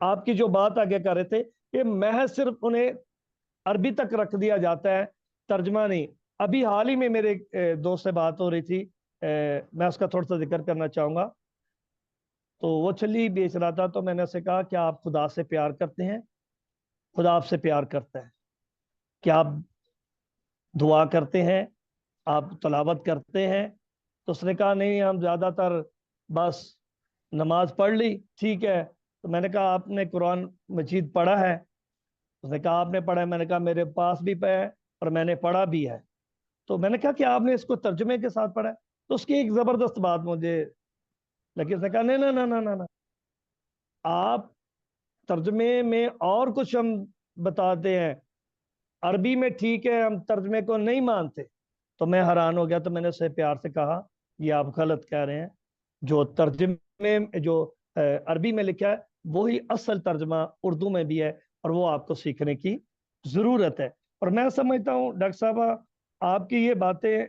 آپ کی جو بات آگے کر رہے تھے کہ محض صرف انہیں عربی تک رکھ دیا جاتا ہے, ترجمہ نہیں. ابھی حال ہی میں میرے دوست سے بات ہو رہی تھی, میں اس کا تھوڑا سا ذکر کرنا چاہوں گا. تو وہ چھلی بیچ رہا تھا, تو میں نے اسے کہا کہ آپ خدا سے پیار کرتے ہیں, خدا آپ سے پیار کرتا ہے, کیا آپ دعا کرتے ہیں, آپ تلاوت کرتے ہیں؟ تو اس نے کہا نہیں, ہم زیادہ تر بس نماز پڑھ لی, ٹھیک ہے. تو میں نے کہا آپ نے قرآن مجید پڑھا ہے؟ اس نے کہا آپ نے پڑھا ہے. میں نے کہا میرے پاس بھی ہے اور میں نے پڑھا بھی ہے. تو میں نے کہا کہ آپ نے اس کو ترجمے کے ساتھ پڑھا ہے؟ تو اس کی ایک زبردست بات مجھے لگی. اس نے کہا نہیں نہ نہ نہ, آپ ترجمے میں اور کچھ ہم بتاتے ہیں, عربی میں ٹھیک ہے, ہم ترجمے کو نہیں مانتے. تو میں حیران ہو گیا, تو میں نے اسے پیار سے کہا یہ آپ غلط کہہ رہے ہیں, جو ترجمے جو عربی میں لکھا ہے وہی اصل ترجمہ اردو میں بھی ہے, اور وہ آپ کو سیکھنے کی ضرورت ہے. اور میں سمجھتا ہوں ڈاکٹر صاحبہ آپ کی یہ باتیں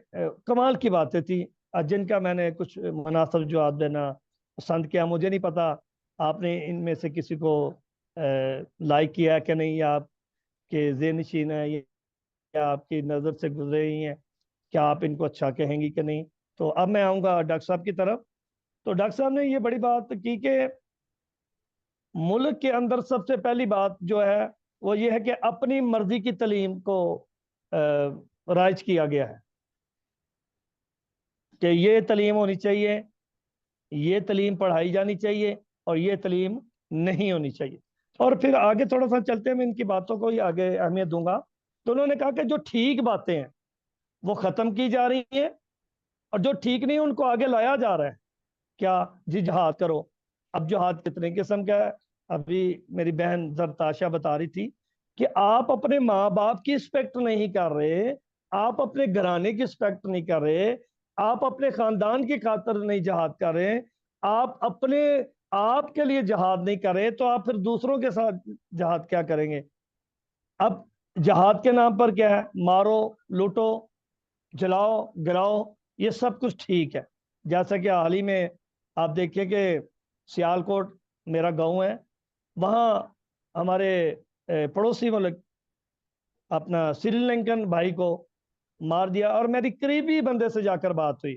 کمال کی باتیں تھیں, جن کا میں نے کچھ مناسب جواب دینا پسند کیا. مجھے نہیں پتا آپ نے ان میں سے کسی کو لائک کیا ہے کہ نہیں, یا آپ کے ذہن نشین ہے, یا آپ کی نظر سے گزرے ہی ہیں, کیا آپ ان کو اچھا کہیں گی کہ نہیں. تو اب میں آؤں گا ڈاکٹر صاحب کی طرف. تو ڈاکٹر صاحب نے یہ بڑی بات کی کہ ملک کے اندر سب سے پہلی بات جو ہے وہ یہ ہے کہ اپنی مرضی کی تعلیم کو رائج کیا گیا ہے کہ یہ تعلیم ہونی چاہیے, یہ تعلیم پڑھائی جانی چاہیے, اور یہ تعلیم نہیں ہونی چاہیے. اور پھر آگے تھوڑا سا چلتے ہیں, میں ان کی باتوں کو ہی آگے اہمیت دوں گا. تو انہوں نے کہا کہ جو ٹھیک باتیں ہیں وہ ختم کی جا رہی ہیں, اور جو ٹھیک نہیں ان کو آگے لایا جا رہا ہے. کیا جی جہاد کرو. اب جہاد کتنے قسم کا ہے, ابھی میری بہن زرتاشا بتا رہی تھی کہ آپ اپنے ماں باپ کی رسپیکٹ نہیں کر رہے, آپ اپنے گھرانے کی رسپیکٹ نہیں کر رہے, آپ اپنے خاندان کی خاطر نہیں جہاد کر رہے, آپ اپنے آپ کے لیے جہاد نہیں کر رہے, تو آپ پھر دوسروں کے ساتھ جہاد کیا کریں گے. اب جہاد کے نام پر کیا ہے, مارو لوٹو جلاؤ گراؤ, یہ سب کچھ ٹھیک ہے. جیسا کہ حال ہی میں آپ دیکھیں کہ سیالکوٹ میرا گاؤں ہے, وہاں ہمارے پڑوسی ملک اپنا سری لنکن بھائی کو مار دیا, اور میری قریبی بندے سے جا کر بات ہوئی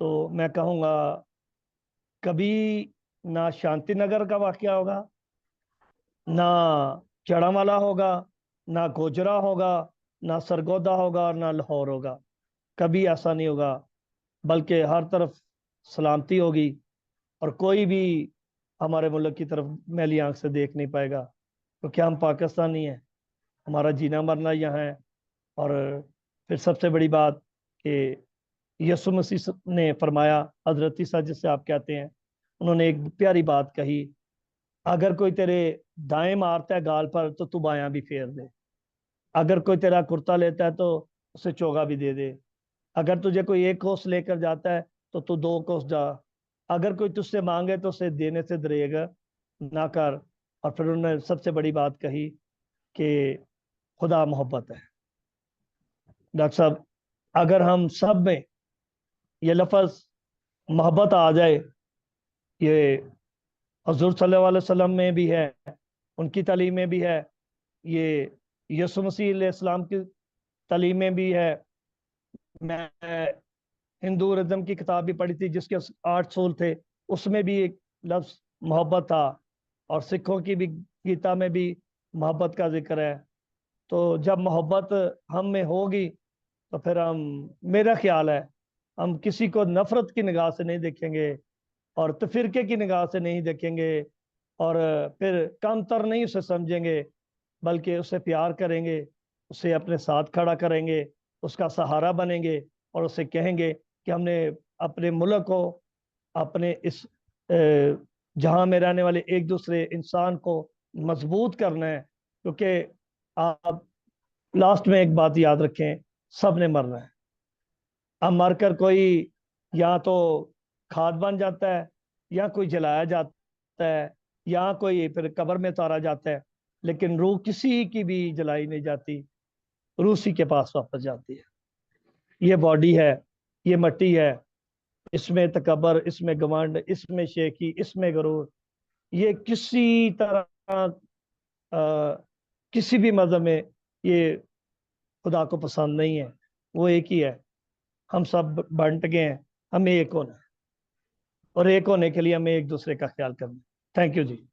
تو میں کہوں گا کبھی نہ شانتی نگر کا واقعہ ہوگا، نہ چڑھا ہوگا، نہ گوجرا ہوگا، نہ سرگودا ہوگا اور نہ لاہور ہوگا. کبھی ایسا نہیں ہوگا، بلکہ ہر طرف سلامتی ہوگی اور کوئی بھی ہمارے ملک کی طرف میلی آنکھ سے دیکھ نہیں پائے گا، کیونکہ ہم پاکستانی ہیں، ہمارا جینا مرنا یہاں ہے. اور پھر سب سے بڑی بات کہ یسوع مسیح نے فرمایا، حضرت عیسیٰ جس سے آپ کہتے ہیں، انہوں نے ایک پیاری بات کہی، اگر کوئی تیرے دائیں مارتا ہے گال پر تو بایاں بھی پھیر دے، اگر کوئی تیرا کرتا لیتا ہے تو اسے چوگا بھی دے دے، اگر تجھے کوئی ایک کوس لے کر جاتا ہے تو 2 کوس جا، اگر کوئی تجھ سے مانگے تو اسے دینے سے دریغ نہ کر. اور پھر انہوں نے سب سے بڑی بات کہی کہ خدا محبت ہے. ڈاکٹر صاحب، اگر ہم سب میں یہ لفظ محبت آ جائے، یہ حضور صلی اللہ علیہ وسلم میں بھی ہے، ان کی تعلیم میں بھی ہے، یہ یسوع مسیح علیہ السلام کی تعلیم میں بھی ہے. میں ہندو ازم کی کتاب بھی پڑھی تھی جس کے 8 اصول تھے، اس میں بھی ایک لفظ محبت تھا، اور سکھوں کی بھی گیتا میں بھی محبت کا ذکر ہے. تو جب محبت ہم میں ہوگی تو پھر میرا خیال ہے ہم کسی کو نفرت کی نگاہ سے نہیں دیکھیں گے اور تفرقے کی نگاہ سے نہیں دیکھیں گے، اور پھر کم تر نہیں اسے سمجھیں گے، بلکہ اسے پیار کریں گے، اسے اپنے ساتھ کھڑا کریں گے، اس کا سہارا بنیں گے، اور اسے کہیں گے کہ ہم نے اپنے ملک کو، اپنے اس جہاں میں رہنے والے ایک دوسرے انسان کو مضبوط کرنا ہے. کیونکہ آپ لاسٹ میں ایک بات یاد رکھیں، سب نے مرنا ہے. اب مر کر کوئی یا تو کھاد بن جاتا ہے، یا کوئی جلایا جاتا ہے، یا کوئی پھر قبر میں اتارا جاتا ہے، لیکن روح کسی کی بھی جلائی نہیں جاتی، روح اسی کے پاس واپس جاتی ہے. یہ باڈی ہے، یہ مٹی ہے، اس میں تکبر، اس میں گمنڈ، اس میں شیخی، اس میں غرور، یہ کسی طرح کسی بھی مذہب میں یہ خدا کو پسند نہیں ہے. وہ ایک ہی ہے، ہم سب بانٹ گئے ہیں، ہمیں ایک ہونا ہے، اور ایک ہونے کے لیے ہمیں ایک دوسرے کا خیال کرنا ہے. Thank you ji.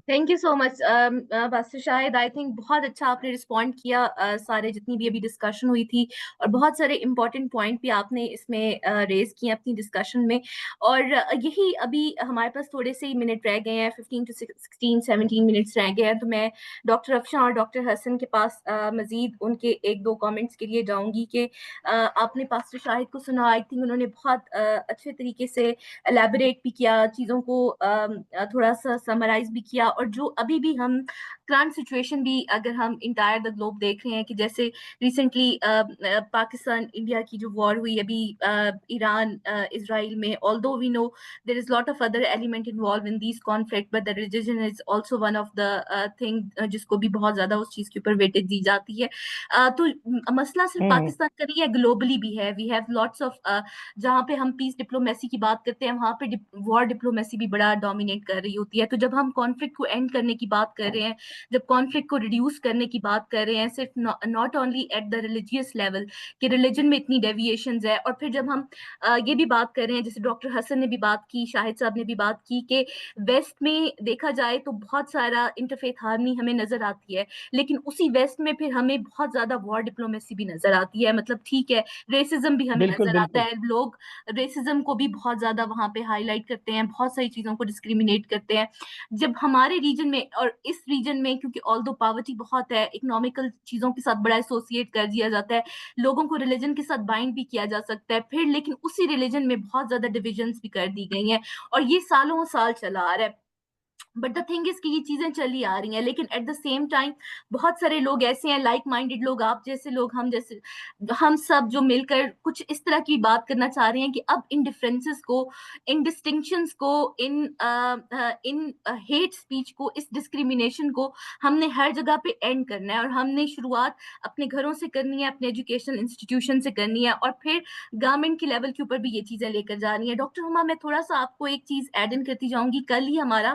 Thank you so much pastor Shahid. I think بہت اچھا آپ نے رسپونڈ کیا سارے جتنی بھی ابھی ڈسکشن ہوئی تھی، اور بہت سارے امپورٹنٹ پوائنٹ بھی آپ نے اس میں ریز کیے اپنی ڈسکشن میں. اور یہی ابھی ہمارے پاس تھوڑے سے منٹ رہ گئے ہیں، 15 to 16 17 منٹس رہ گئے ہیں، تو میں ڈاکٹر افشاں اور ڈاکٹر حسن کے پاس مزید ان کے 1-2 کامنٹس کے لیے جاؤں گی کہ آپ نے پاسٹر شاہد کو سنا. آئی تھنک انہوں نے بہت اچھے طریقے سے الیبوریٹ بھی کیا چیزوں کو، تھوڑا سا سمرائز بھی کیا. اور جو ابھی بھی ہم کرنٹ سچویشن بھی اگر ہم انٹائر دا گلوب دیکھ رہے ہیں کہ جیسے ریسنٹلی پاکستان انڈیا کی جو وار ہوئی ابھی ایران اسرائیل میں، although we know there is lot of other element involved in these conflict, but the religion is also one of the thing جس کو بھی بہت زیادہ اس چیز کے اوپر ویٹیج دی جاتی ہے. تو مسئلہ صرف پاکستان کا نہیں ہے، گلوبلی بھی ہے. we have lots of جہاں پہ ہم پیس ڈپلومیسی کی بات کرتے ہیں وہاں پہ وار ڈپلومیسی بھی بڑا ڈومینیٹ کر رہی ہوتی ہے. تو جب ہم کانفلکٹ کو اینڈ کرنے کی بات کر رہے ہیں، جب کانفلکٹ کو ریڈیوس کرنے کی بات کر رہے ہیں، صرف not only at the religious level کہ ریلیجن میں اتنی ڈیویشنز ہے، اور پھر جب ہم یہ بھی بات کر رہے ہیں، جیسے ڈاکٹر حسن نے بھی بات کی، شاہد صاحب نے بھی بات کی کہ ویسٹ میں دیکھا جائے تو بہت سارا انٹرفیتھ ہارمنی ہمیں نظر آتی ہے، لیکن اسی ویسٹ میں پھر ہمیں بہت زیادہ وار ڈپلومیسی بھی نظر آتی ہے. مطلب ٹھیک ہے، ریسزم بھی ہمیں بالکل نظر آتا بالکل. ہے، لوگ ریسزم کو بھی بہت زیادہ وہاں پہ ہائی لائٹ کرتے ہیں، بہت ساری چیزوں کو ڈسکریمنیٹ کرتے ہیں. جب ہمارے ریجن میں اور اس ریجن میں، کیونکہ آلدو پاورٹی بہت ہے، اکنامیکل چیزوں کے ساتھ بڑا ایسوسیٹ کر دیا جاتا ہے، لوگوں کو ریلیجن کے ساتھ بائنڈ بھی کیا جا سکتا ہے پھر، لیکن اسی ریلیجن میں بہت زیادہ ڈویژنس بھی کر دی گئی ہیں، اور یہ سالوں سال چلا آ رہا ہے. بٹ دا تھنگ از کہ یہ چیزیں چلی آ رہی ہیں، لیکن ایٹ دا سیم ٹائم بہت سارے لوگ ایسے ہیں، لائک مائنڈیڈ لوگ، آپ جیسے لوگ، ہم جیسے، ہم سب جو مل کر کچھ اس طرح کی بات کرنا چاہ رہے ہیں کہ اب ان ڈفرینسز کو، ان ڈسٹنکشنز کو، ان ہیٹ اسپیچ کو، اس ڈسکریمنیشن کو ہم نے ہر جگہ پہ اینڈ کرنا ہے، اور ہم نے شروعات اپنے گھروں سے کرنی ہے، اپنے ایجوکیشن انسٹیٹیوشن سے کرنی ہے، اور پھر گورنمنٹ کی لیول کے اوپر بھی یہ چیزیں لے کر جا رہی ہیں. ڈاکٹر ہما، میں تھوڑا سا آپ کو ایک چیز ایڈ ان کرتی جاؤں گی. کل ہی ہمارا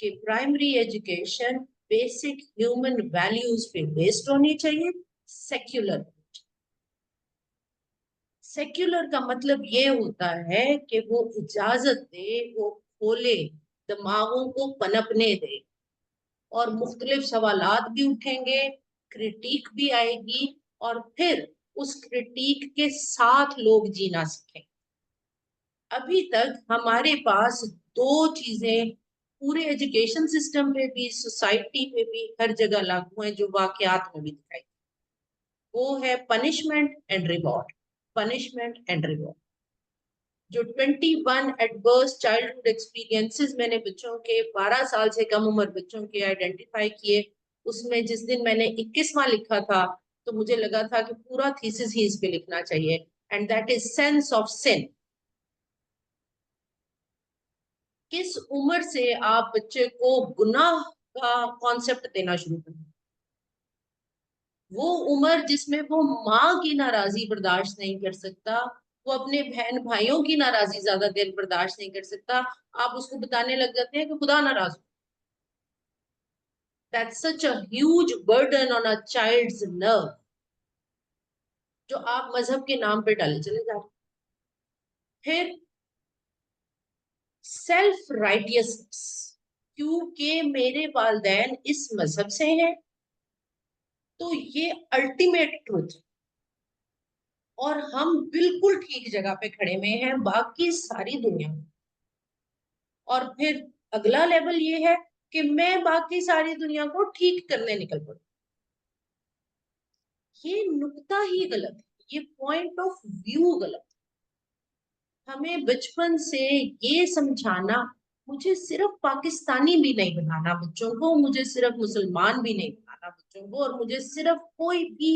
کہ primary education basic human values پہ بیسڈ ہونی چاہیے, سیکولر. سیکولر کا مطلب یہ ہوتا ہے کہ وہ اجازت دے, وہ کھولے, دماغوں کو پنپنے دے, اور مختلف سوالات بھی اٹھیں گے, کرٹیک بھی آئے گی, اور پھر اس کرٹیک کے ساتھ لوگ جینا سیکھیں. ابھی تک ہمارے پاس دو چیزیں پورے ایجوکیشن سسٹم پہ بھی, سوسائٹی پہ بھی, ہر جگہ لاگو ہیں, جو واقعات میں بھی دکھائی, وہ ہے punishment and reward. Punishment and reward. جو 21 ایڈورس چائلڈہڈ ایکسپیرینسز میں نے بچوں کے 12 سال سے کم عمر بچوں کے آئیڈینٹیفائی کیے, اس میں جس دن میں نے 21واں لکھا تھا تو مجھے لگا تھا کہ پورا تھیسس ہی اس پہ لکھنا چاہیے, and that is sense of sun. کس عمر سے آپ بچے کو گناہ کا کانسیپٹ دینا شروع کریں؟ وہ عمر جس میں وہ ماں کی ناراضی برداشت نہیں کر سکتا, وہ اپنے بہن بھائیوں کی ناراضی زیادہ دیر برداشت نہیں کر سکتا, آپ اس کو بتانے لگ جاتے ہیں کہ خدا ناراض ہو. That's such a huge burden on a child's nerve, جو آپ مذہب کے نام پہ ڈالے چلے جا رہے. پھر سیلف رائٹیسنس, کیونکہ میرے والدین اس مذہب سے ہیں تو یہ الٹیمیٹ ٹروتھ, اور ہم بالکل ٹھیک جگہ پہ کھڑے ہوئے ہیں باقی ساری دنیا میں. اور پھر اگلا لیول یہ ہے کہ میں باقی ساری دنیا کو ٹھیک کرنے نکل پڑوں. یہ نقطہ ہی غلط ہے, یہ پوائنٹ آف ویو غلط ہے. ہمیں بچپن سے یہ سمجھانا, مجھے صرف پاکستانی بھی نہیں بنانا بچوں کو, مجھے صرف مسلمان بھی نہیں بنانا بچوں کو, اور مجھے صرف کوئی بھی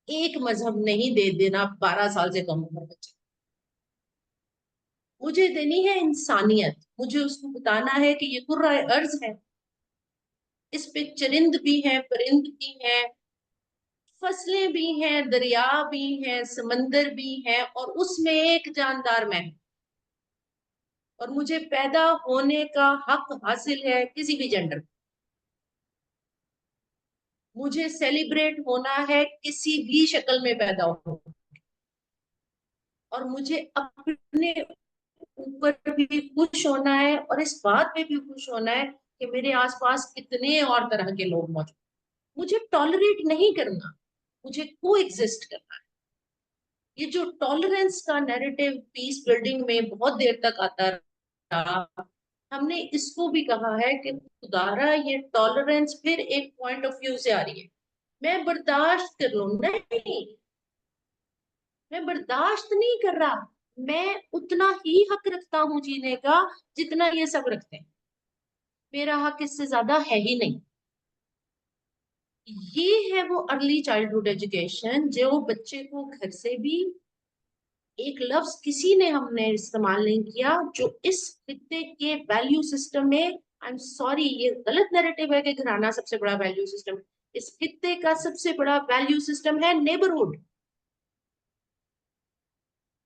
ایک مذہب نہیں دے دینا 12 سال سے کم عمر بچے. مجھے دینی ہے انسانیت, مجھے اس کو بتانا ہے کہ یہ کرۂ ارض ہے, اس پہ چرند بھی ہیں, پرند بھی ہیں, فصلیں بھی ہیں, دریا بھی ہیں, سمندر بھی ہیں, اور اس میں ایک جاندار میں, اور مجھے پیدا ہونے کا حق حاصل ہے کسی بھی جینڈر. مجھے سیلیبریٹ ہونا ہے کسی بھی شکل میں پیدا ہو, اور مجھے اپنے اوپر بھی خوش ہونا ہے, اور اس بات پہ بھی خوش ہونا ہے کہ میرے آس پاس کتنے اور طرح کے لوگ موجود. مجھے ٹالریٹ نہیں کرنا, مجھے کو ایگزسٹ کرنا ہے. یہ جو ٹالرنس کا نیریٹو پیس بلڈنگ میں بہت دیر تک آتا رہا, ہم نے اس کو بھی کہا ہے کہ خدارا یہ ٹالرنس پھر ایک پوائنٹ آف ویو سے آ رہی ہے. میں برداشت کر لوں, نہیں, میں برداشت نہیں کر رہا, میں اتنا ہی حق رکھتا ہوں جینے کا جتنا یہ سب رکھتے ہیں, میرا حق اس سے زیادہ ہے ہی نہیں. یہ ہے وہ ارلی چائلڈہڈ ایجوکیشن جو بچے کو گھر سے بھی, ایک لفظ کسی نے ہم نے استعمال نہیں کیا جو اس خطے کے ویلیو سسٹم میں, آئی ایم سوری یہ غلط نیریٹو ہے کہ گھرانہ سب سے بڑا ویلیو سسٹم, اس خطے کا سب سے بڑا ویلیو سسٹم ہے نیبرہڈ.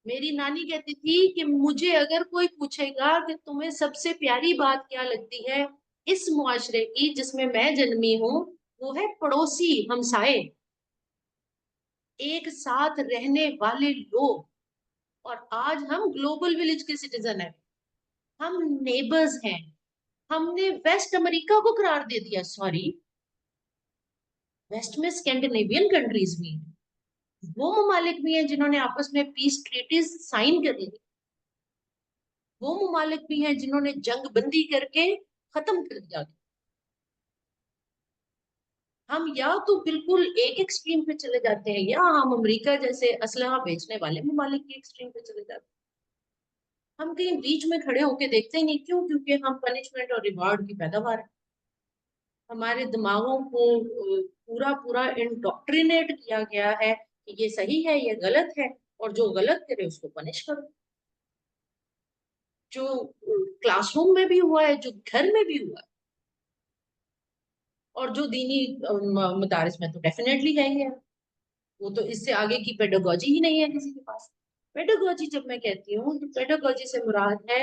میری نانی کہتی تھی کہ مجھے اگر کوئی پوچھے گا کہ تمہیں سب سے پیاری بات کیا لگتی ہے اس معاشرے کی جس میں میں جنمی ہوں, وہ ہے پڑوسی, ہمسائے, ایک ساتھ رہنے والے لوگ. اور آج ہم گلوبل ولیج کے سٹیزن ہیں, ہم نیبرز ہیں. ہم نے ویسٹ امریکہ کو قرار دے دیا, سوری, ویسٹ میں اسکینڈینیوین کنٹریز بھی ہیں, وہ ممالک بھی ہیں جنہوں نے آپس میں پیس ٹریٹیز سائن کر لی, وہ ممالک بھی ہیں جنہوں نے جنگ بندی کر کے ختم کر دیا. ہم یا تو بالکل ایک ایکسٹریم پہ چلے جاتے ہیں, یا ہم امریکہ جیسے اسلحہ بیچنے والے ممالک کی ایکسٹریم پہ چلے جاتے ہیں. ہم کہیں بیچ میں کھڑے ہو کے دیکھتے ہی نہیں. کیوں؟ کیونکہ ہم پنشمنٹ اور ریوارڈ کی پیداوار ہیں. ہمارے دماغوں کو پورا پورا انڈوکٹرینیٹ کیا گیا ہے کہ یہ صحیح ہے, یہ غلط ہے, اور جو غلط کرے اس کو پنش کرو. جو کلاس روم میں بھی ہوا ہے, جو گھر میں بھی ہوا ہے, اور جو دینی مدارس میں تو ڈیفینیٹلی ہے ہی ہے. وہ تو اس سے آگے کی پیڈاگوجی ہی نہیں ہے کسی کے پاس. پیڈاگوجی جب میں کہتی ہوں تو پیڈاگوجی سے مراد ہے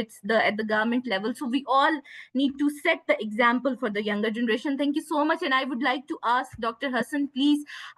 it's the at the government level, so we all need to set the example for the younger generation. Thank you so much, and I would like to ask Dr. Hassan, please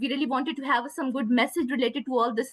we really wanted to have some good message related to all this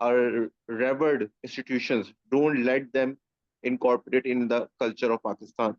our revered institutions don't let them incorporate in the culture of Pakistan.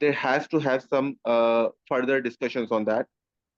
there has to have some further discussions on that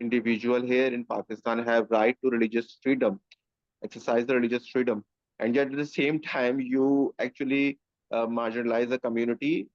individual here in Pakistan have right to religious freedom, exercise the religious freedom, and yet at the same time you actually marginalize the community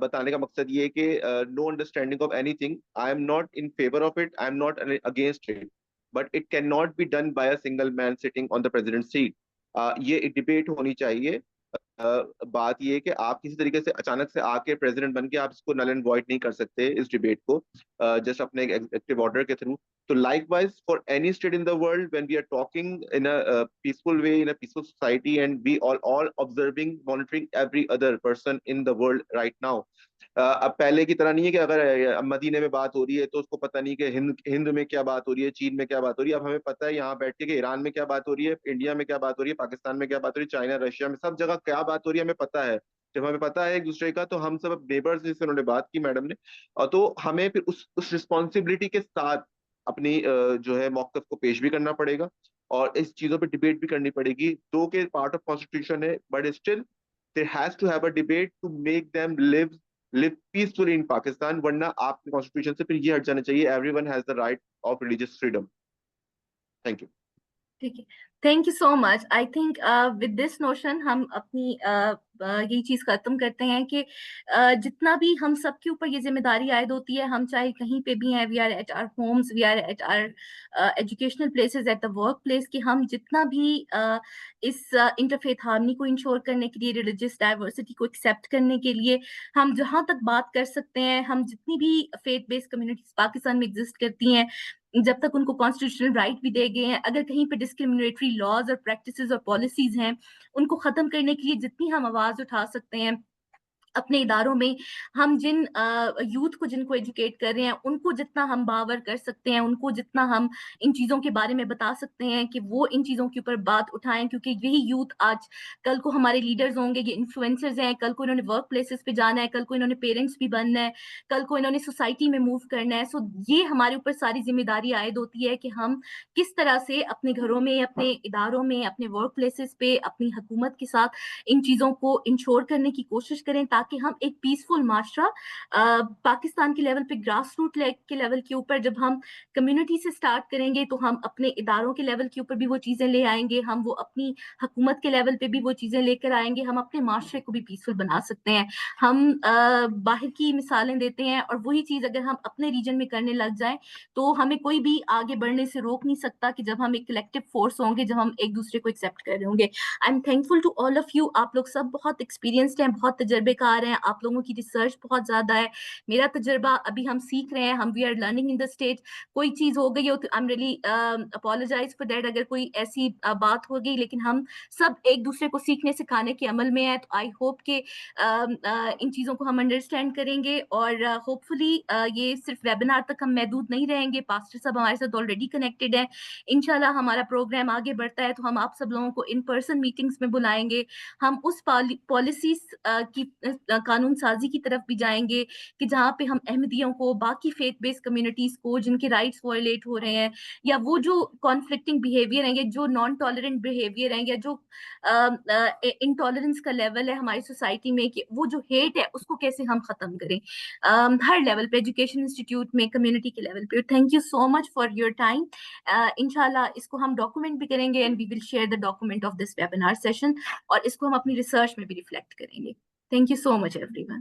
بتانے کا مقصد یہ ہے کہ no understanding of anything, I am not in favour of it, I am not against it, but it can not be done by a single man sitting on the president seat. یہ ایک debate ہونی چاہیے. بات یہ ہے کہ آپ کسی طریقے سے اچانک سے آ کے پریزیڈنٹ بن کے آپ اس کو نل اینڈ وائڈ نہیں کر سکتے اس ڈبیٹ کو, جسٹ اپنے ایگزیکٹو آرڈر کے تھرو. تو likewise for any state in the world when we are talking in peaceful way in peaceful society and we all observing monitoring every other person in the world right now. اب پہلے کی طرح نہیں ہے کہ اگر مدینے میں بات ہو رہی ہے تو اس کو پتہ نہیں کہ ہند میں کیا بات ہو رہی ہے, چین میں کیا بات ہو رہی ہے. اب ہمیں پتہ ہے یہاں بیٹھ کے کہ ایران میں کیا بات ہو رہی ہے, انڈیا میں کیا بات ہو رہی ہے, پاکستان میں کیا بات ہو رہی ہے, چائنا, رشیا میں, سب جگہ کیا بات ہو رہی ہے ہمیں پتہ ہے. جب ہمیں پتہ ہے ایک دوسرے کا تو ہم سب نیبرز, جس سے انہوں نے بات کی میڈم نے, اور تو ہمیں پھر اس رسپانسبلٹی کے ساتھ اپنی جو ہے موقف کو پیش بھی کرنا پڑے گا اور اس چیزوں پہ ڈبیٹ بھی کرنی پڑے گی. دو کہ پارٹ آف کانسٹیٹیوشن ہے, but still there has to have a debate to make them live peacefully in Pakistan. ورنہ آپ کے کانسٹیٹیوشن سے پھر یہ ہٹ جانا چاہیے, everyone has the right of religious freedom. Thank you. ٹھیک ہے, thank you so much. I think with this notion ہم اپنی یہی چیز ختم کرتے ہیں کہ جتنا بھی ہم سب کے اوپر یہ ذمہ داری عائد ہوتی ہے, ہم چاہے کہیں پہ بھی ہیں, we are at our homes, we are at our educational places, at the workplace, کہ ہم جتنا بھی اس انٹرفیتھ ہارمنی کو انشور کرنے کے لیے, ریلیجیس ڈائیورسٹی کو ایکسیپٹ کرنے کے لیے ہم جہاں تک بات کر سکتے ہیں, ہم جتنی بھی فیتھ بیسڈ کمیونٹیز پاکستان میں ایگزسٹ کرتی ہیں, جب تک ان کو کانسٹیٹیوشنل رائٹ بھی دے گئے ہیں, اگر کہیں پہ ڈسکریمنیٹری لاز اور پریکٹسز اور پالیسیز ہیں, ان کو ختم کرنے کے لیے جتنی ہم آواز اٹھا سکتے ہیں اپنے اداروں میں, ہم جن یوتھ کو جن کو ایجوکیٹ کر رہے ہیں ان کو جتنا ہم باور کر سکتے ہیں, ان کو جتنا ہم ان چیزوں کے بارے میں بتا سکتے ہیں کہ وہ ان چیزوں کے اوپر بات اٹھائیں, کیونکہ یہی یوتھ آج کل کو ہمارے لیڈرز ہوں گے, یہ انفلوئنسرز ہیں, کل کو انہوں نے ورک پلیسز پہ جانا ہے, کل کو انہوں نے پیرنٹس بھی بننا ہے, کل کو انہوں نے سوسائٹی میں موو کرنا ہے. سو یہ ہمارے اوپر ساری ذمہ داری عائد ہوتی ہے کہ ہم کس طرح سے اپنے گھروں میں, اپنے اداروں میں, اپنے ورک پلیسز پہ, اپنی حکومت کے ساتھ ان چیزوں کو انشور کرنے کی کوشش کریں, تاکہ ہم ایک پیسفل معاشرہ پاکستان کے لیول پہ, گراس روٹ کے لیول کے اوپر جب ہم کمیونٹی سے سٹارٹ کریں گے تو ہم اپنے اداروں کے لیول کے اوپر بھی وہ چیزیں لے آئیں گے, ہم وہ اپنی حکومت کے لیول پہ بھی وہ چیزیں لے کر آئیں گے, ہم اپنے معاشرے کو بھی پیسفل بنا سکتے ہیں. ہم باہر کی مثالیں دیتے ہیں اور وہی چیز اگر ہم اپنے ریجن میں کرنے لگ جائیں تو ہمیں کوئی بھی آگے بڑھنے سے روک نہیں سکتا, کہ جب ہم ایک کلیکٹیو فورس ہوں گے, جب ہم ایک دوسرے کو ایکسیپٹ کر رہے ہوں گے. I am thankful to all of you. آپ لوگ سب بہت ایکسپیرینسڈ ہیں, بہت تجربے کار ہیں, آپ لوگوں کی ریسرچ بہت زیادہ ہے. میرا تجربہ ابھی ہم سیکھ رہے ہیں, ہم we are learning in the stage. کوئی چیز ہو گئی ہو تو I am really apologize for that, اگر کوئی ایسی بات ہو گئی, لیکن ہم سب ایک دوسرے کو سیکھنے سکھانے کے عمل میں ہیں. تو آئی ہوپ کہ ان چیزوں کو ہم انڈرسٹینڈ کریں گے, اور ہوپ فلی یہ صرف ویبینار تک ہم محدود نہیں رہیں گے. پاسٹر صاحب ہمارے ساتھ آلریڈی کنیکٹڈ ہیں, انشاءاللہ ہمارا پروگرام آگے بڑھتا ہے تو ہم آپ سب لوگوں کو ان پرسن میٹنگز میں بلائیں گے. ہم اس پالیسیز کی قانون سازی کی طرف بھی جائیں گے کہ جہاں پہ ہم احمدیوں کو, باقی فیتھ بیسڈ کمیونٹیز کو جن کے رائٹس وائلیٹ ہو رہے ہیں, یا وہ جو کانفلکٹنگ بیہیویئر ہیں, یا جو نان ٹالرنٹ بیہیویئر ہیں, یا جو انٹالرنس کا لیول ہے ہماری سوسائٹی میں, کہ وہ جو ہیٹ ہے اس کو کیسے ہم ختم کریں ہر لیول پہ, ایجوکیشن انسٹیٹیوٹ میں, کمیونٹی کے لیول پہ. Thank you so much for your time. انشاءاللہ اس کو ہم ڈاکومنٹ بھی کریں گے, and we will share the document of this webinar session, اور اس کو ہم اپنی ریسرچ میں بھی ریفلیکٹ کریں گے. Thank you so much every one.